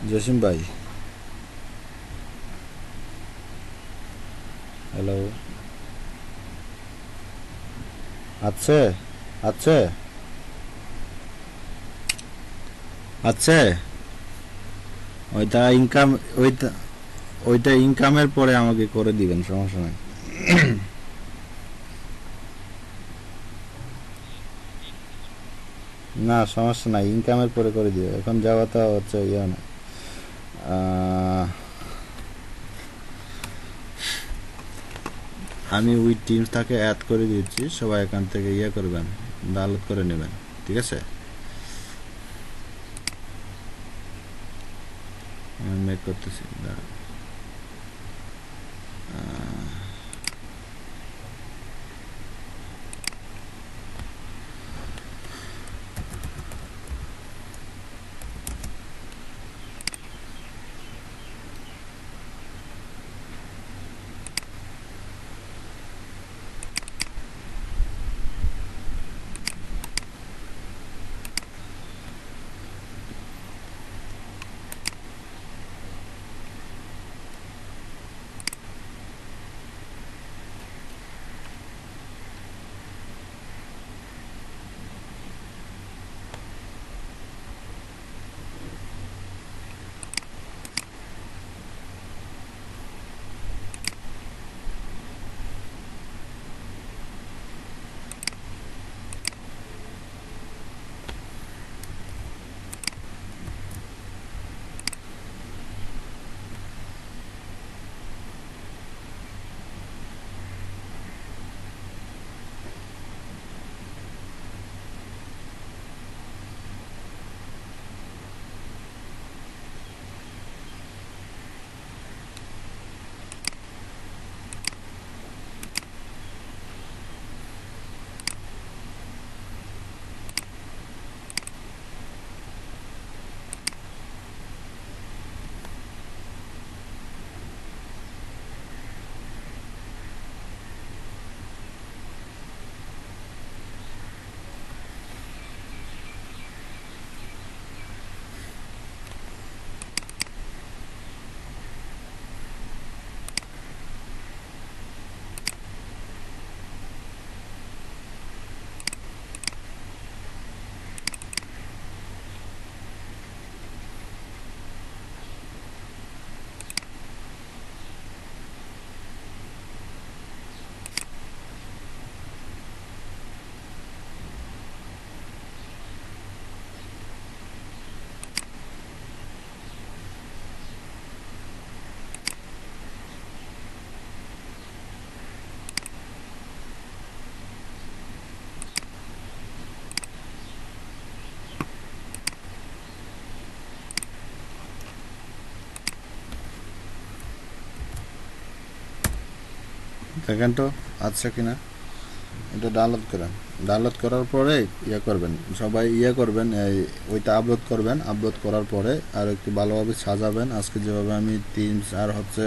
Speaker 1: জসিম ভাই, হ্যালো, আছে আছে আছে ওইটা ইনকাম, ওইটা ওইটা ইনকামের পরে আমাকে করে দিবেন, সমস্যা নাই। না সমস্যা নাই, ইনকামের পরে করে দিবে, এখন যাওয়া তো হচ্ছে ইয়ে না। আহ, আমি ওই টিমসটাকে অ্যাড করে দিচ্ছি, সবাই এখান থেকে ইয়ে করবেন, ডাউনলোড করে নেবেন, ঠিক আছে? আমি মেক করতেছি, দাঁড়ান। দেখেন তো আচ্ছা কিনা, এটা ডাউনলোড করেন। ডাউনলোড করার পরে ইয়ে করবেন, সবাই ইয়ে করবেন, এই ওইটা আপলোড করবেন। আপলোড করার পরে আর একটু ভালোভাবে সাজাবেন, আজকে যেভাবে আমি টিমস আর হচ্ছে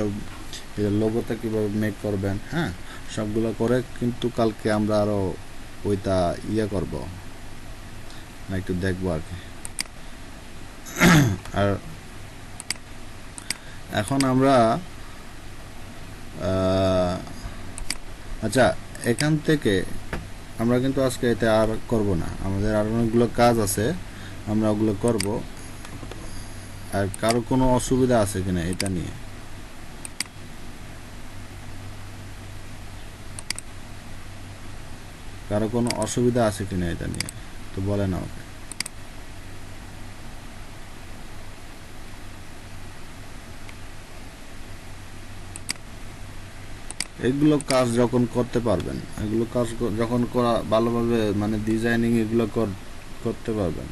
Speaker 1: লোগোটা কীভাবে মেক করবেন, হ্যাঁ, সবগুলো করে কিন্তু কালকে আমরা আরও ওইটা ইয়ে করব, না একটু দেখবো আর কি। আর এখন আমরা আচ্ছা, এখান থেকে আমরা কিন্তু আজকে এটা আর করব না, আমাদের আর অনেকগুলো কাজ আছে, আমরা ওগুলো করব। আর কারো কোনো অসুবিধা আছে কিনা এটা নিয়ে? কারো কোনো অসুবিধা আছে কিনা এটা নিয়ে তো বলেন আমাকে। এগুলো কাজ যখন করতে পারবেন, এগুলো কাজ যখন করা ভালোভাবে মানে ডিজাইনিং এগুলো করতে পারবেন,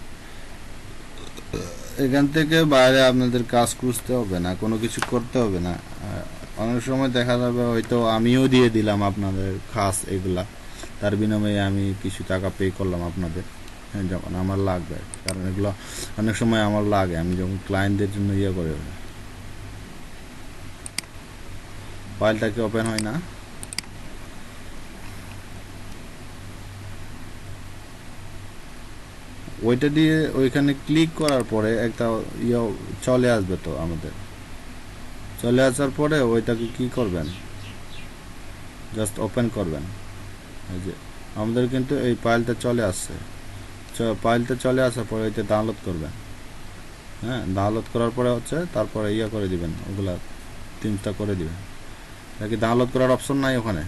Speaker 1: এখান থেকে বাইরে আপনাদের কাজ খুঁজতে হবে না, কোনো কিছু করতে হবে না। অনেক সময় দেখা যাবে হয়তো আমিও দিয়ে দিলাম আপনাদের কাজ এগুলা, তার বিনিময়ে আমি কিছু টাকা পে করলাম আপনাদের, হ্যাঁ, যখন আমার লাগবে। কারণ এগুলো অনেক সময় আমার লাগে, আমি যখন ক্লায়েন্টদের জন্য ইয়ে করে। ফাইলটাকে ওপেন হয় না, ওইটা দিয়ে ওইখানে ক্লিক করার পরে একটা ইয়ে চলে আসবে, তো আমাদের চলে আসার পরে ওইটাকে কি করবেন, জাস্ট ওপেন করবেন। এই যে আমাদের কিন্তু এই ফাইলটা চলে আসছে, ফাইলটা চলে আসার পরে এটা ডাউনলোড করবেন। হ্যাঁ, ডাউনলোড করার পরে হচ্ছে তারপরে ইয়ে করে দিবেন, ওগুলা তিনটা করে দিবেন। নাকি ডাউনলোড করার অপশন নাই ওখানে?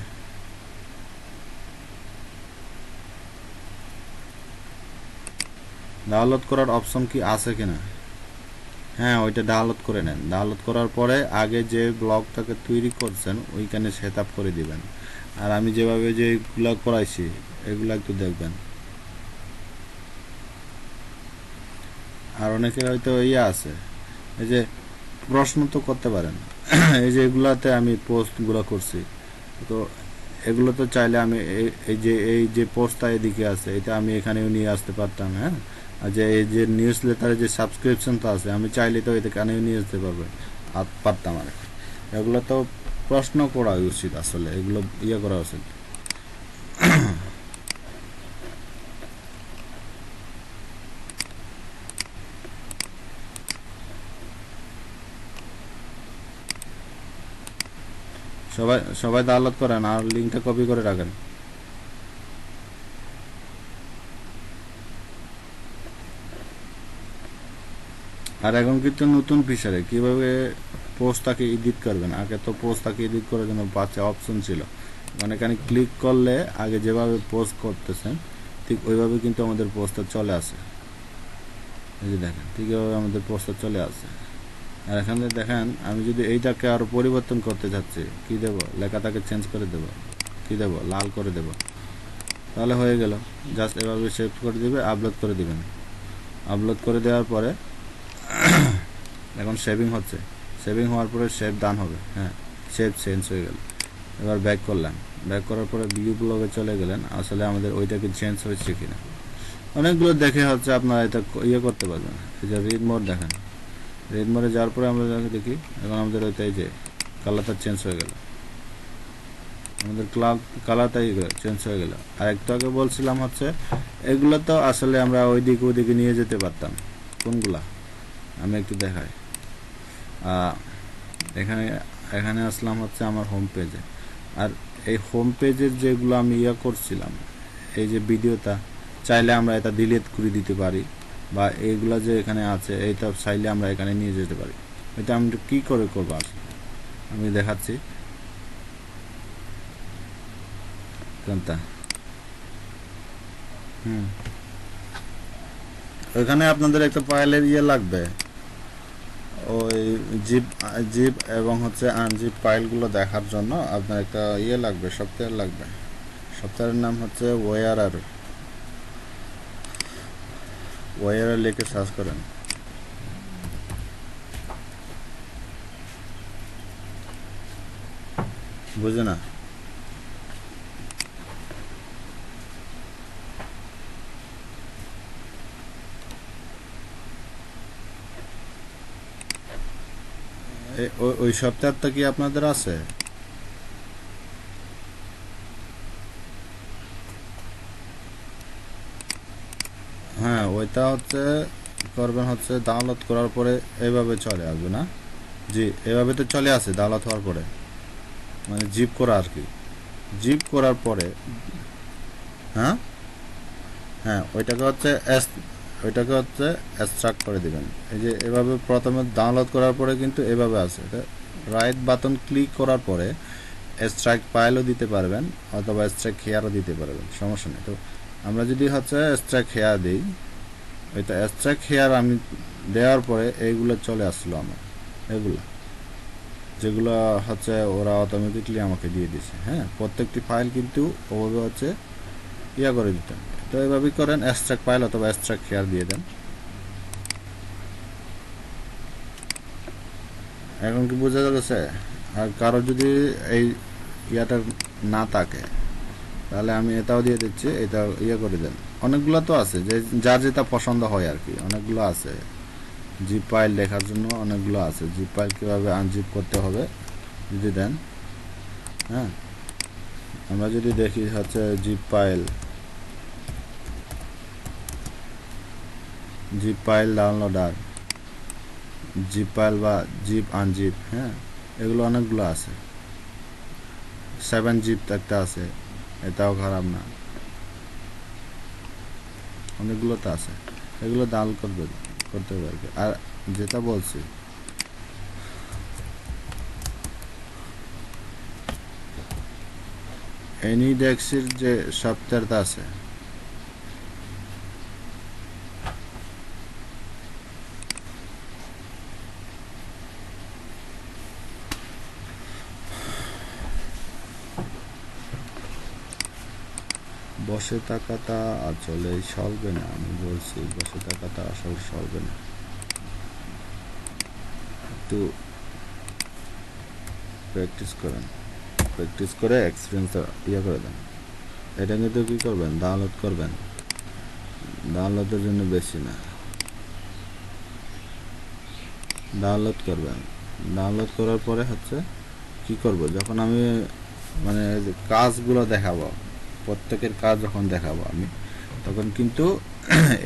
Speaker 1: ডাউনলোড করার অপশন কি আছে কিনা? হ্যাঁ, ওইটা ডাউনলোড করে নেন। ডাউনলোড করার পরে আগে যে ব্লগটাকে তৈরি করছেন ওইখানে সেট আপ করে দিবেন। আর আমি যেভাবে যেগুলো করাইছি এগুলো একটু দেখবেন। আর অনেকের হয়তো ইয়ে আছে, এই যে প্রশ্ন তো করতে পারেন এই যে এগুলাতে আমি পোস্টগুলো করছি, তো এগুলো তো চাইলে আমি এই যে পোস্টটা এদিকে আছে এটা আমি এখানেও নিয়ে আসতে পারতাম। হ্যাঁ, আর যে এই যে নিউজ লেটারে যে সাবস্ক্রিপশনটা আছে আমি চাইলে তো এখানেও নিয়ে আসতে পারতাম আর কি। এগুলো তো প্রশ্ন করা উচিত, আসলে এগুলো ইয়ে করা উচিত। সবাই সবাই ডাউনলোড করেন আর লিঙ্কটা কপি করে রাখেন। আর এখন কিন্তু নতুন ফিচারে কিভাবে পোস্টটাকে এডিট করবেন, আগে তো পোস্টটাকে এডিট করার জন্য 5টা অপশন ছিল, মানে এখানে ক্লিক করলে আগে যেভাবে পোস্ট করতেছেন ঠিক ওইভাবে কিন্তু আমাদের পোস্টটা চলে আসে। এই যে দেখেন, ঠিক এভাবে আমাদের পোস্টটা চলে আসে। আর এখানে দেখেন আমি যদি এইটাকে আরো পরিবর্তন করতে চাচ্ছি, কি দেব, লেখাটাকে চেঞ্জ করে দেব, কি দেব, লাল করে দেব, তাহলে হয়ে গেল। জাস্ট এভাবে সেভ করে দিবে, আপলোড করে দিবেন। আপলোড করে দেওয়ার পরে এখন সেভিং হচ্ছে, সেভিং হওয়ার পরে সেভ ডান হবে। হ্যাঁ, সেভ চেঞ্জ হয়ে গেল। এবার ব্যাক করলাম, ব্যাক করার পরে ভিউ ব্লগে চলে গেলেন, আসলে আমাদের ওইটাকে চেঞ্জ হয়েছে কিনা। অনেকগুলো দেখে হচ্ছে আপনারা এটা ইয়ে করতে পারবেন। এই যে রিড মোড দেখেন, রিড মোডে যাওয়ার পরে আমরা দেখি এখন আমাদের ওইটা এই যে কালারটা চেঞ্জ হয়ে গেল, আমাদের কালারটাই চেঞ্জ হয়ে গেল। আর একটু আগে বলছিলাম হচ্ছে এগুলো তো আসলে আমরা ওইদিকে নিয়ে যেতে পারতাম। কোনগুলা আমি একটু দেখাই। এখানে এখানে আসলাম হচ্ছে আমার হোম পেজে। আর এই হোম পেজের যেগুলো আমি ইয়ে করছিলাম, এই যে ভিডিওটা চাইলে আমরা এটা ডিলিট করে দিতে পারি, বা এইগুলা যে এখানে আছে এইটা চাইলে আমরা এখানে নিয়ে যেতে পারি। এটা আমি কি করে করবো আসলে আমি দেখাচ্ছি। কোনটা? ওইখানে আপনাদের একটা ফাইলের ইয়ে লাগবে, ওই জিপ জিপ এবং হচ্ছে আনজিপ ফাইলগুলো দেখার জন্য আপনার একটা ইয়ে লাগবে, সফটওয়্যার লাগবে। সফটওয়্যারের নাম হচ্ছে ওয়ারার লিখে সার্চ করেন। বুঝে না? ওই সফটওয়্যারটা কি আপনাদের আছে? হ্যাঁ, ওইটা হচ্ছে করবেন হচ্ছে ডাউনলোড করার পরে এইভাবে চলে আসবে না? জি, এভাবে তো চলে আসে ডাউনলোড হওয়ার পরে, মানে জিপ করা আর কি। জিপ করার পরে হ্যাঁ হ্যাঁ, ওইটাকে হচ্ছে এক্সট্রাক্ট করে দিবেন। এই যে এভাবে প্রথমে ডাউনলোড করার পরে কিন্তু এভাবে আছে, এটা রাইট বাটন ক্লিক করার পরে এক্সট্রাক্ট ফাইলও দিতে পারবেন অথবা এক্সট্রাক্ট হেয়ারও দিতে পারবেন, সমস্যা নেই। তো আমরা যদি হচ্ছে এক্সট্রাক্ট হেয়ার দিই, ওইটা এক্সট্রাক্ট হেয়ার আমি দেওয়ার পরে এইগুলো চলে আসলো আমার, এগুলো যেগুলো হচ্ছে ওরা অটোমেটিকলি আমাকে দিয়ে দিছে। হ্যাঁ, প্রত্যেকটি ফাইল কিন্তু ওভাবে হচ্ছে করে দিতেন। তো এইভাবেই করেন, এক্সট্রাক্ট ফাইল অথবা এক্সট্রাক্ট হেয়ার দিয়ে দেন। এখন কি বোঝা যাচ্ছে? আর কারো যদি এই ইয়াটা না থাকে তাহলে আমি এটাও দিয়ে দিচ্ছি, এটা করে দেন। অনেকগুলো তো আছে, যে যার যেটা পছন্দ হয় আর কি, অনেকগুলো আছে। জিপ ফাইল দেখার জন্য অনেকগুলো আছে, জিপ ফাইল কীভাবে আনজিপ করতে হবে যদি দেন। হ্যাঁ, আমরা যদি দেখি হচ্ছে zip file downloader, zip file বা জিপ আনজিপ, হ্যাঁ এগুলো অনেকগুলো আছে। 7 জিপ একটা আছে, এটাও খারাপ না, অনেকগুলো তো আছে, এগুলো ডাউনলোড করতে হবে আর কি। আর যেটা বলছি, এনিডেক্সের যে সফটওয়্যারটা আছে, বসে থাকাটা আসলে চলবে না, আমি বলছি বসে থাকাটা আসলে চলবে না। একটু প্র্যাকটিস করেন, প্র্যাকটিস করে এক্সপিরিয়েন্স করে দেন। এটা কিন্তু কী করবেন, ডাউনলোড করবেন, ডাউনলোডের জন্য বেশি না, ডাউনলোড করবেন। ডাউনলোড করার পরে হচ্ছে কি করব, যখন আমি মানে কাজগুলো দেখাবো, প্রত্যেকের কাজ যখন দেখাবো আমি, তখন কিন্তু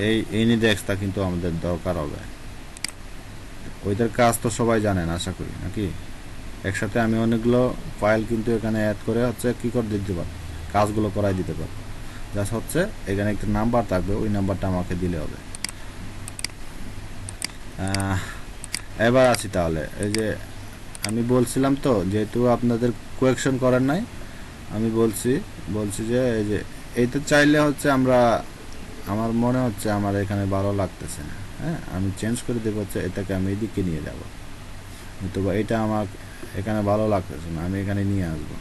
Speaker 1: এই এনিডেক্সটা কিন্তু আমাদের দরকার হবে। ওইটার কাজ তো সবাই জানেন আশা করি, নাকি? একসাথে আমি অনেকগুলো ফাইল কিন্তু এখানে অ্যাড করে হচ্ছে কী করে দিতে পারবো, কাজগুলো করাই দিতে পারবো। জাস্ট হচ্ছে এখানে একটা নাম্বার থাকবে, ওই নাম্বারটা আমাকে দিলে হবে। এবার আছি তাহলে, এই যে আমি বলছিলাম তো, যেহেতু আপনাদের কোয়েকশন করার নাই, আমি বলছি যে এই যে এইটা চাইলে হচ্ছে আমার মনে হচ্ছে আমার এখানে ভালো লাগতেছে না। হ্যাঁ, আমি চেঞ্জ করে দেবো, হচ্ছে এটাকে আমি এদিকে নিয়ে যাব, তো এটা আমার এখানে ভালো লাগতেছে না, আমি এখানে নিয়ে আসবো।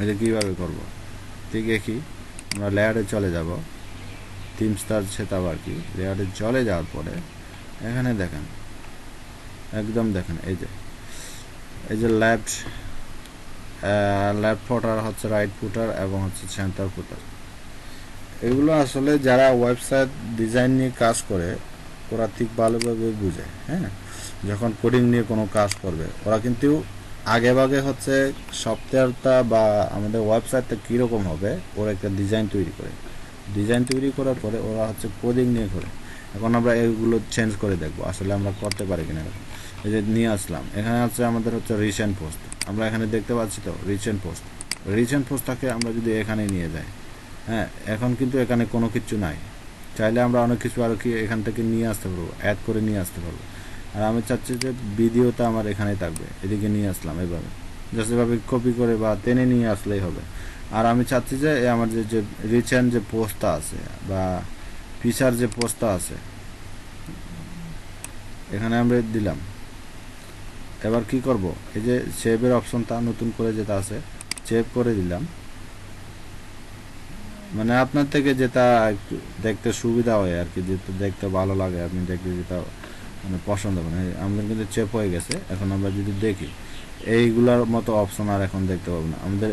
Speaker 1: এটা কীভাবে করবো? ঠিক একই, আমরা লেয়ারে চলে যাব, থিম স্টার সেটাও আর কি। লেয়ারে চলে যাওয়ার পরে এখানে দেখেন, একদম দেখেন, এই যে লেফট ফুটার হচ্ছে, রাইট ফুটার এবং হচ্ছে সেন্টার ফুটার, এগুলো আসলে যারা ওয়েবসাইট ডিজাইন নিয়ে কাজ করে ওরা ঠিক ভালোভাবে বুঝে। হ্যাঁ, যখন কোডিং নিয়ে কোনো কাজ করবে ওরা কিন্তু আগে ভাগে হচ্ছে সফটওয়্যারটা বা আমাদের ওয়েবসাইটটা কীরকম হবে ওরা একটা ডিজাইন তৈরি করে, ডিজাইন তৈরি করার পরে ওরা হচ্ছে কোডিং নিয়ে করে। এখন আমরা এগুলো চেঞ্জ করে দেখবো আসলে আমরা করতে পারি কিনা। এই যে নিয়ে আসলাম, এখানে হচ্ছে আমাদের হচ্ছে রিসেন্ট পোস্ট, আমরা এখানে দেখতে পাচ্ছি তো রিসেন্ট পোস্টটাকে আমরা যদি এখানে নিয়ে যাই, হ্যাঁ এখন কিন্তু এখানে কোনো কিছু নাই, চাইলে আমরা অনেক কিছু আর কি এখান থেকে নিয়ে আসতে পারবো, অ্যাড করে নিয়ে আসতে পারবো। আর আমি চাচ্ছি যে ভিডিওটা আমার এখানেই থাকবে, এদিকে নিয়ে আসলাম এভাবে, জাস্ট এভাবে কপি করে বা টেনে নিয়ে আসলেই হবে। আর আমি চাচ্ছি যে আমার যে রিসেন্ট যে পোস্টটা আছে বা ফিচার যে পোস্টটা আছে এখানে আমরা দিলাম। এবার কি করব, এই যে সেভের অপশনটা নতুন করে যেটা আছে সেভ করে দিলাম, মানে আপনার থেকে যেটা একটু দেখতে সুবিধা হয় আর কি, যেটা দেখতে ভালো লাগে, আপনি দেখতে যেটা মানে পছন্দ করেন, আমাদের কিন্তু চেপ হয়ে গেছে। এখন আমরা যদি দেখি এইগুলার মতো অপশন আর এখন দেখতে পাবো না, আমাদের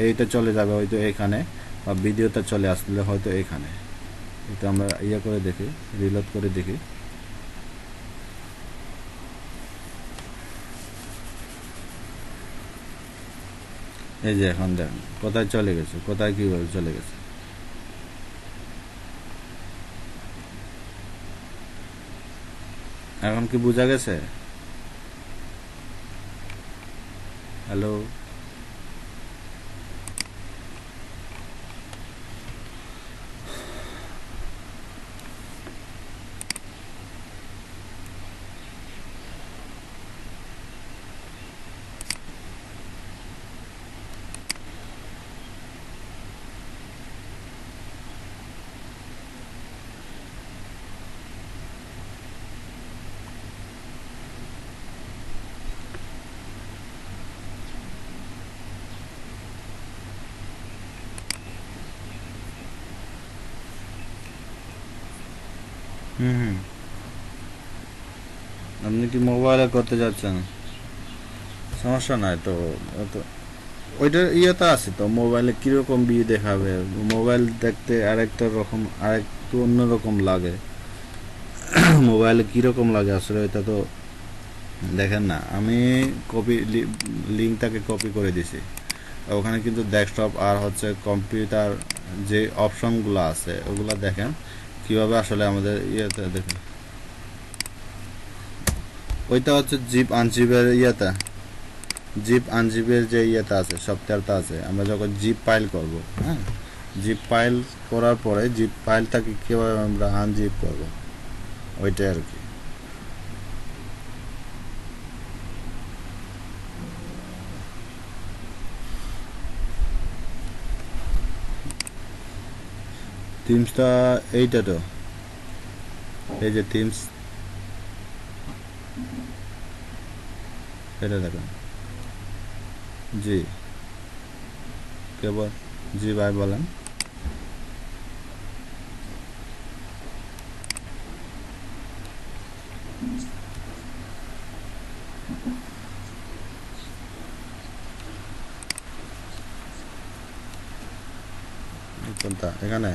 Speaker 1: এইটা চলে যাবে হয়তো এখানে, বা ভিডিওটা চলে আসলে হয়তো এখানে। এটা আমরা করে দেখি, রিলোড করে দেখি। এই যে এখন দেখেন কোথায় চলে গেছে, কোথায় কীভাবে চলে গেছে। এখন কি বোঝা গেছে? হ্যালো, হুম, আপনি কি মোবাইলে করতে যাচ্ছেন? সমস্যা নাই তো। তো ওইটা ইয়েটা আছে তো, মোবাইলে কিরকম ভিউ দেখাবে, মোবাইল দেখতে আরেকটা রকম, আরেকটু অন্যরকম লাগে। মোবাইলে কিরকম লাগে আসলে এটা তো দেখেন না। আমি কপি লিঙ্কটাকে কপি করে দিছি, ওখানে কিন্তু ডেস্কটপ আর হচ্ছে কম্পিউটার যে অপশনগুলো আছে ওগুলো দেখেন কিভাবে আসলে আমাদের ইয়েতে দেখেন। ওইটা হচ্ছে জিপ আনজিপের ইয়েটা, জিপ আনজিপের যে ইয়েটা আছে, সফটওয়্যারটা আছে, আমরা যখন জিপ ফাইল করব, হ্যাঁ, জিপ ফাইল করার পরে জিপ ফাইলটাকে কীভাবে আমরা আনজিপ করব, ওইটাই আর কি। থিমসটা এইটা তো, এই যে থিমস, এটা দেখেন। জি, কেবল, জি ভাই বলেন। কোনটা? এখানে,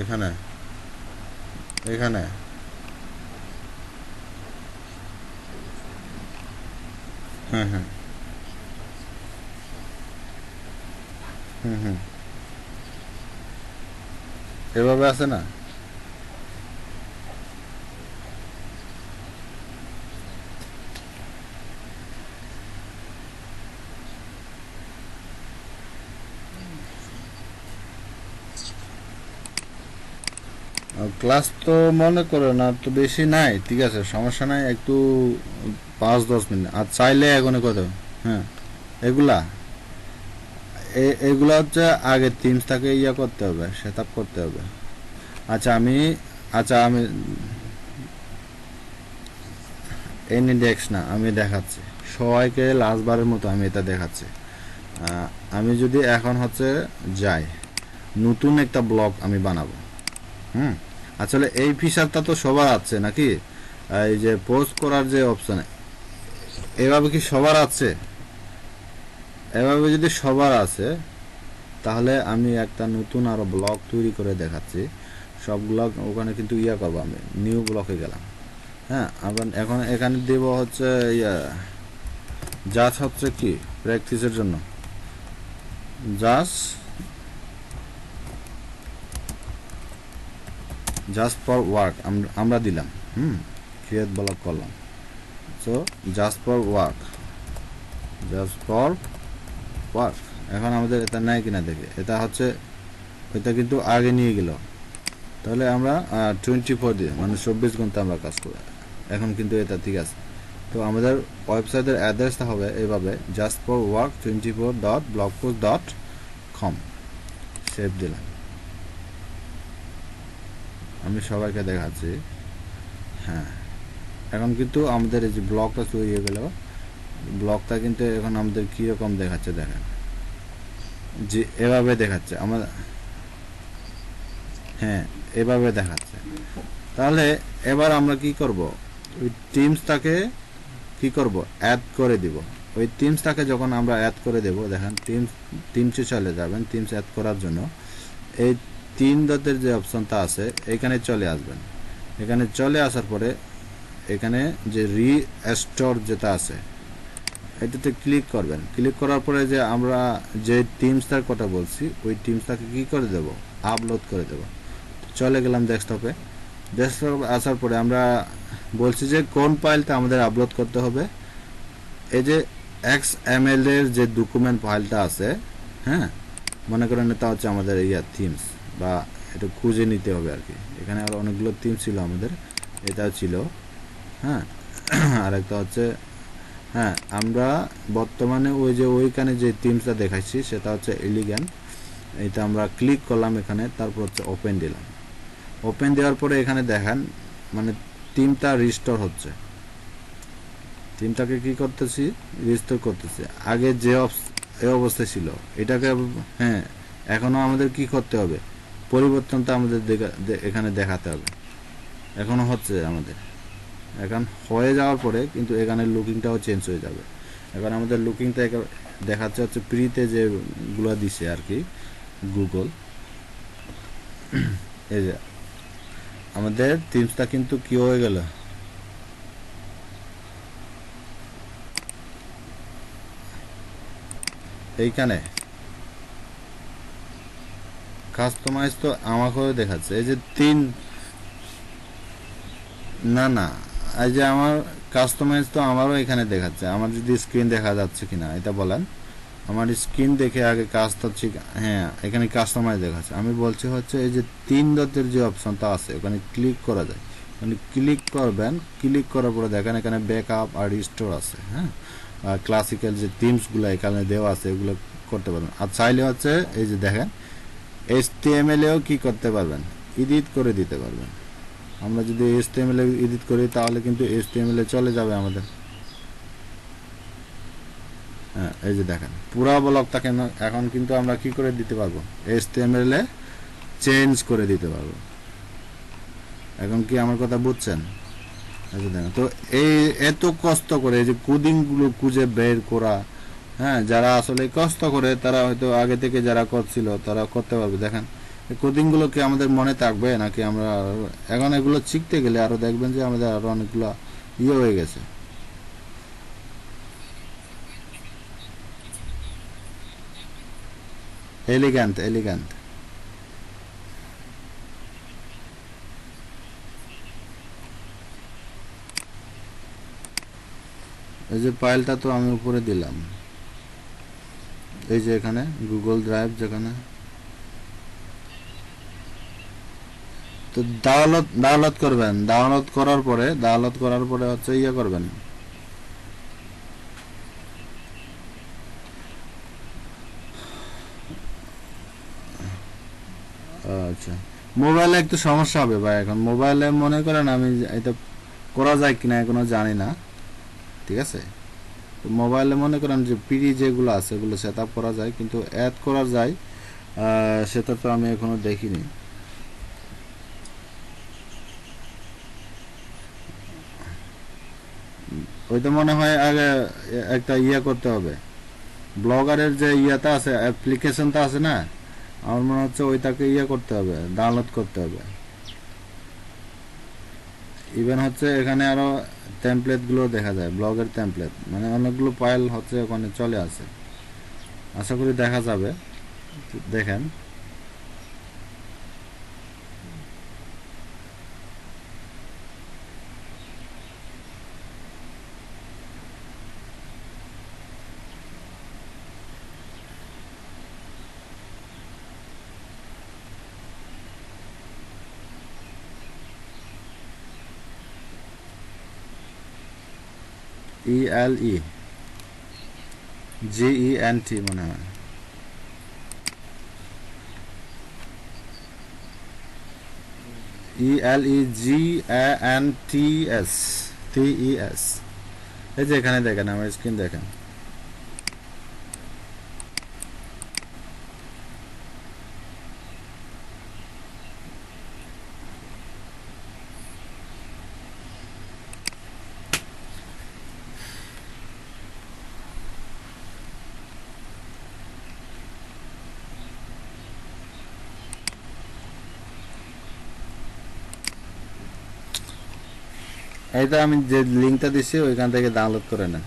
Speaker 1: এখানে, এখানে। হ্যাঁ হ্যাঁ, হুম হুম, এভাবে আছে না। ক্লাস তো মনে করো না তো বেশি নাই, ঠিক আছে, সমস্যা নাই, একটু 5-10 মিনিট, আর চাইলে এখনো কত। হ্যাঁ, এগুলা, এগুলা হচ্ছে আগে থিমসটাকে ইয়া করতে হবে, সেট আপ করতে হবে। আচ্ছা আমি, আচ্ছা আমি এনি ডেক্স না, আমি দেখাচ্ছি সবাইকে লাস্টবারের মতো, আমি এটা দেখাচ্ছি। আমি যদি এখন হচ্ছে যাই, নতুন একটা ব্লগ আমি বানাবো। হুম, আসলে এই ফিচারটা তো সবার আছে নাকি, এই যে পোস্ট করার যে অপশন, এভাবে কি সবার আছে? এভাবে যদি সবার আছে, তাহলে আমি একটা নতুন আরো ব্লগ তৈরি করে দেখাচ্ছি। সব ব্লগ ওখানে কিন্তু ইয়া করবো, আমি নিউ ব্লকে গেলাম। হ্যাঁ, আবার এখন এখানে দেব হচ্ছে ইয়া, জাস্ট হচ্ছে কি প্র্যাকটিসের জন্য, জাস্ট, জাস্ট ফর ওয়ার্ক আমরা দিলাম। হুম, ক্রিয়েট ব্লগ করলাম। So just for work, just for work. এখন আমাদের এটা নেয় কিনা দেখে, এটা হচ্ছে, এটা কিন্তু আগে নিয়ে গেল। তাহলে আমরা 24 দিয়ে মানে 24 ঘন্টা আমরা কাজ করি এখন, কিন্তু এটা ঠিক আছে। তো আমাদের ওয়েবসাইটের অ্যাড্রেসটা হবে এইভাবে, just for work 24.blogpost.com। Save দিলাম, আমি সবাইকে দেখাচ্ছি। হ্যাঁ, এখন কিন্তু আমাদের এই যে ব্লগটা তৈরি হয়ে গেল, ব্লগটা কিন্তু এখন আমাদের কীরকম দেখাচ্ছে দেখেন, যে এভাবে দেখাচ্ছে আমার। হ্যাঁ, এভাবে দেখাচ্ছে। তাহলে এবার আমরা কি করব, ওই টিমসটাকে কি করব, অ্যাড করে দিব। ওই টিমসটাকে যখন আমরা অ্যাড করে দেব, দেখেন টিমসে চলে যাবেন, টিমস অ্যাড করার জন্য এই 3 ডটের যে অপশনটা আছে এখানে চলে আসবেন। এখানে চলে আসার পরে এখানে যে রিস্টোর যেটা আছে এটাতে ক্লিক করবেন। ক্লিক করার পরে যে আমরা যে টিমসটার কথা বলছি ওই টিমসটাকে কি করে দেব, আপলোড করে দেব। চলে গেলাম ডেস্কটপে। ডেস্কটপে আসার পরে আমরা বলছি যে কোন ফাইলটা আমাদের আপলোড করতে হবে। এই যে XML এর যে ডকুমেন্ট ফাইলটা আছে, হ্যাঁ, মনে করেন এটা হচ্ছে আমাদের থিমস, বা এটা খুঁজে নিতে হবে আর কি। এখানে আর অনেকগুলো থিম ছিল আমাদের, এটা ছিল। হ্যাঁ, আর একটা হচ্ছে, হ্যাঁ, আমরা বর্তমানে ওই যে ওইখানে যে থিমসটা দেখাচ্ছি সেটা হচ্ছে এলিগ্যান্ট। এটা আমরা ক্লিক করলাম এখানে, তারপর হচ্ছে ওপেন দিলাম। ওপেন দেওয়ার পরে এখানে দেখেন মানে থিমটা রিস্টোর হচ্ছে। থিমটাকে কি করতেছি, রিস্টোর করতেছি। আগে যে এই অবস্থায় ছিল এটাকে, হ্যাঁ, এখনো আমাদের কি করতে হবে, পরিবর্তনটা আমাদের এখানে দেখাতে হবে। এখনো হচ্ছে আমাদের, এখন হয়ে যাওয়ার পরে কিন্তু এখানে লুকিংটাও চেঞ্জ হয়ে যাবে। এখন আমাদের লুকিংটা দেখাচ্ছে হচ্ছে প্রিতে যেগুলো দিছে আর কি গুগল। এই যে আমাদের থিমসটা কিন্তু কি হয়ে গেল, এইখানে কাস্টমাইজ তো আমাকেও দেখাচ্ছে। এই যে না এই যে আমার কাস্টমাইজ তো আমারও এখানে দেখাচ্ছে। আমার যদি স্ক্রিন দেখা যাচ্ছে কিনা এটা বলেন। আমার স্ক্রিন দেখে আগে কাজটা ঠিক, হ্যাঁ এখানে কাস্টমাইজ দেখাচ্ছে। আমি বলছি হচ্ছে এই যে 3 ডটের যে অপশনটা আছে ওখানে ক্লিক করা যায়, মানে ক্লিক করবেন, ক্লিক করার পরে দেখেন এখানে ব্যাকআপ আর রিস্টোর আছে। হ্যাঁ, ক্লাসিক্যাল যে থিমসগুলো এখানে দেওয়া আছে এগুলো করতে পারবেন। আর চাইলে হচ্ছে এই যে দেখেন HTML এও কি করতে পারবেন, এডিট করে দিতে পারবেন। আমরা যদি HTML এ এডিট করি তাহলে কিন্তু HTML এ চলে যাবে আমাদের। হ্যাঁ, এই যে দেখেন পুরা ব্লকটা এখন কিন্তু আমরা কি করে দিতে পারবো, HTML এ চেঞ্জ করে দিতে পারবো। এখন কি আমার কথা বুঝছেন? এই যে দেখেন, তো এই এত কষ্ট করে এই যে কোডিং গুলো খুঁজে বের করা, হ্যাঁ যারা আসলে কষ্ট করে তারা হয়তো আগে থেকে যারা করছিল তারা করতে পারবে। দেখেন কোডিং গুলো কি আমাদের মনে থাকবে নাকি আমরা এখন এগুলো শিখতে গেলে আরো দেখবেন যে আমাদের আরো অনেকগুলো হয়ে গেছে। এলিগ্যান্ট। এই যে ফাইলটা তো আমি উপরে দিলাম, এই যে এখানে গুগল ড্রাইভ যেখানে, তো ডাউনলোড করবেন। ডাউনলোড করার পরে হচ্ছে করবেন, আচ্ছা মোবাইলে একটু সমস্যা হবে ভাই। এখন মোবাইলে মনে করেন আমি এটা করা যায় কিনা এখনো জানি না, ঠিক আছে। তো মোবাইলে মনে করেন যে পিডি যেগুলো আছে এগুলো সেট আপ করা যায়, কিন্তু অ্যাড করা যায় সেটা তো আমি এখনো দেখিনি। ওইটা মনে হয় আগে একটা করতে হবে, ব্লগারের যে আছে অ্যাপ্লিকেশনটা আছে না, আমার মনে হচ্ছে ওইটাকে করতে হবে, ডাউনলোড করতে হবে। ইভেন হচ্ছে এখানে আরো টেমপ্লেট গুলো দেখা যায়, ব্লগের টেমপ্লেট, মানে অনেকগুলো ফাইল হচ্ছে ওখানে চলে আসে। আশা করি দেখা যাবে, দেখেন। ELEGENT মনে হয়, ELEGANTS। এই যে এখানে দেখেন আমার স্ক্রিন দেখেন, এইটা আমি যে লিঙ্কটা দিছি ওইখান থেকে ডাউনলোড করে নেন,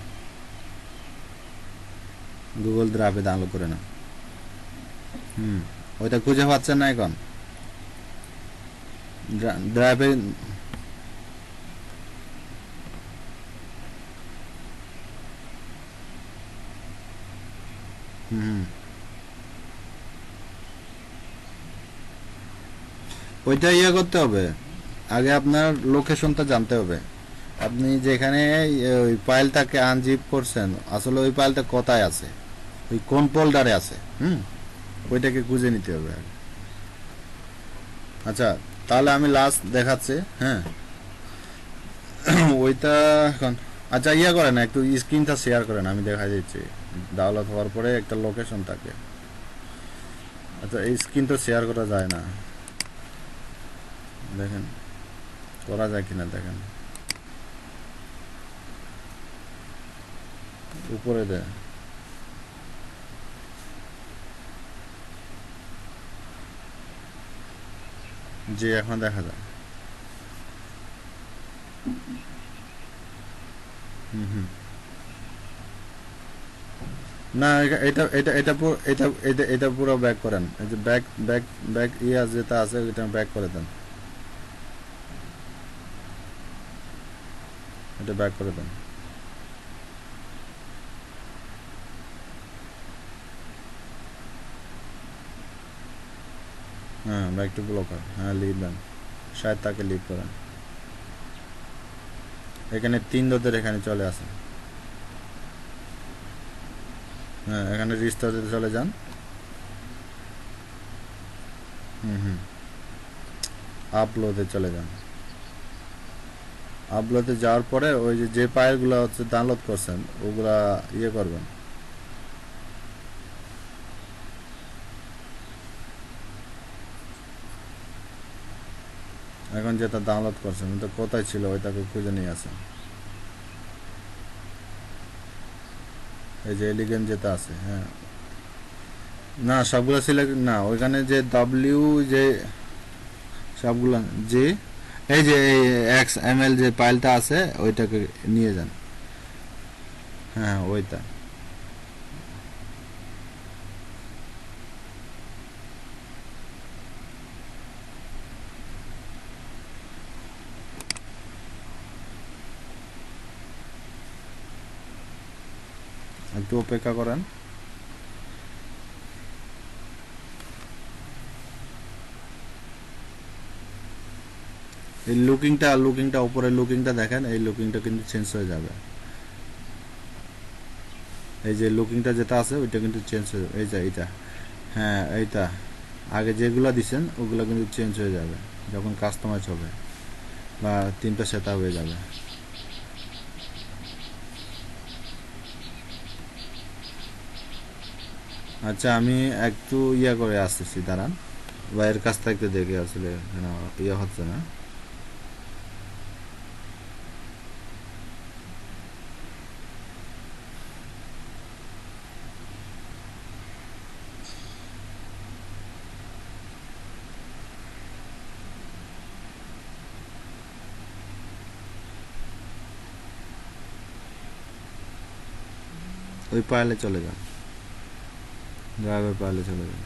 Speaker 1: গুগল ড্রাইভে ডাউনলোড করে নেন। ওইটা খুঁজে পাচ্ছেন না এখন ড্রাইভে? ওইটা করতে হবে, আগে আপনার লোকেশনটা জানতে হবে। আপনি যেখানে ওই ফাইলটাকে আনজিপ করছেন আসলে ওই ফাইলটা কোথায় আছে, ওই কোন ফোল্ডারে আছে, ওইটাকে খুঁজে নিতে হবে আগে। আচ্ছা তাহলে আমি লাস্ট দেখাচ্ছি, হ্যাঁ ওইটা এখন। আচ্ছা করেন একটু স্ক্রিনটা শেয়ার করেন, আমি দেখা দিচ্ছি ডাউনলোড হওয়ার পরে একটা লোকেশন থাকে। আচ্ছা এই স্ক্রিনটা শেয়ার করা যায় না। দেখেন করা যায় কিনা দেখেন, উপরে দেয় যে এখন দেখা যায়। হুম হুম না এটা এটা এটা পুরো এটা এটা এটা পুরো ব্যাক করেন, এই যে ব্যাক ব্যাক ব্যাক ইয়া যেটা আছে ওইটা ব্যাক করে দেন, এটা ব্যাক করে দেন। হ্যাঁ ব্যাক টু ব্লকার, হ্যাঁ লিভ দেন, শায়দ তাকে লিভ করেন। এখানে 3 দতের এখানে চলে আসে, হ্যাঁ এখানে রিস্টোরে চলে যান। হুম হুম আপলোডে চলে যান। আপলোডে যাওয়ার পরে ওই যে যে ফাইলগুলো হচ্ছে ডাউনলোড করছেন ওগুলা ইয়ে করবেন। এখন যেটা ডাউনলোড করছেন ওটা কোথায় ছিল ওইটাকে খুঁজে নিয়ে আসেন। এই যে এলিগেন্ট যেটা আছে, হ্যাঁ না সবগুলো সিলেক্ট না, ওইখানে যে ডব্লিউ যে সবগুলো যে এই যে XML যে ফাইলটা আছে ওইটাকে নিয়ে যান। হ্যাঁ ওইটা একটু অপেক্ষা করেন। এই লুকিংটা উপরে লুকিংটা দেখেন, এই লুকিংটা কিন্তু চেঞ্জ হয়ে যাবে। এই যে লুকিংটা যেটা আছে ওইটা কিন্তু চেঞ্জ হয়ে যাবে, এই যে এইটা, হ্যাঁ এইটা আগে যেগুলো দিছেন ওগুলো কিন্তু চেঞ্জ হয়ে যাবে যখন কাস্টমাইজ হবে বা তিনটা সেট হয়ে যাবে। আচ্ছা আমি একটু ইয়া করে আসতেছি, দাঁড়ান ভাইয়ের কাছ থেকে দেখে আসলে কেন ইয়ে হচ্ছে না। ওই পাইলে চলে যান, ড্রাইভার পাইলে চলে যান।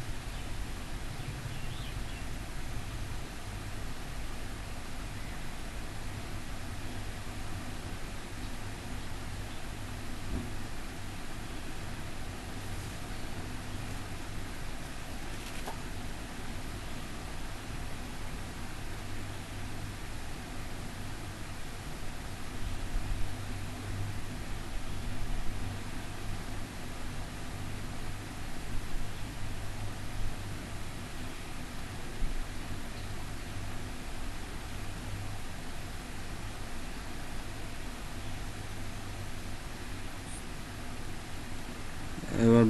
Speaker 1: এবার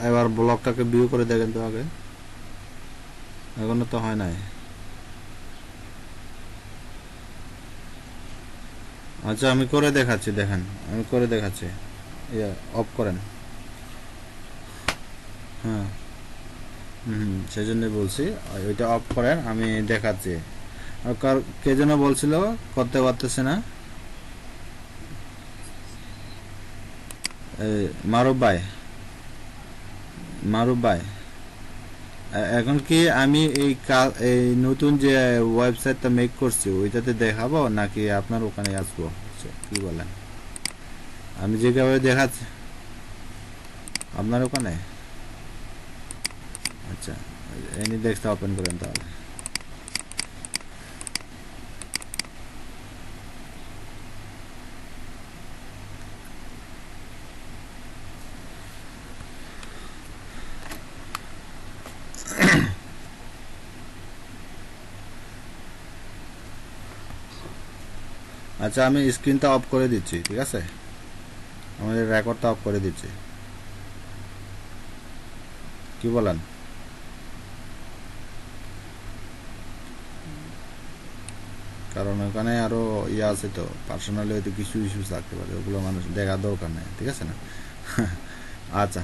Speaker 1: এবার ব্লগটাকে ভিউ করে দেখেন তো আগে, এখনো তো হয় নাই। আচ্ছা আমি করে দেখাচ্ছি, দেখেন আমি করে দেখাচ্ছি, ইয়ে অফ করেন। হ্যাঁ হুম সেই জন্যই বলছি ওইটা অফ করেন, আমি দেখাচ্ছি। আর কে যেন বলছিল করতে পারতেছে না, মারুফ ভাই, মারুফ ভাই এখন কি আমি এই নতুন যে ওয়েবসাইটটা মেক করছি ওইটাতে দেখাবো নাকি আপনার ওখানে আসবো, আচ্ছা, কি বলেন? আমি যেভাবে দেখাচ্ছি আপনার ওখানে, আচ্ছা এনি ডেস্কটা ওপেন করেন তাহলে। আচ্ছা আমি স্ক্রিনটা অফ করে দিচ্ছি, ঠিক আছে, আমাদের রেকর্ডটা অফ করে দিচ্ছি, কি বলেন? কারণ ওখানে আরো ইয়ে আছে তো, পার্সোনালি হয়তো কিছু ইস্যু থাকতে পারে, ওগুলো মানুষ দেখা দরকার নেই, ঠিক আছে না? আচ্ছা।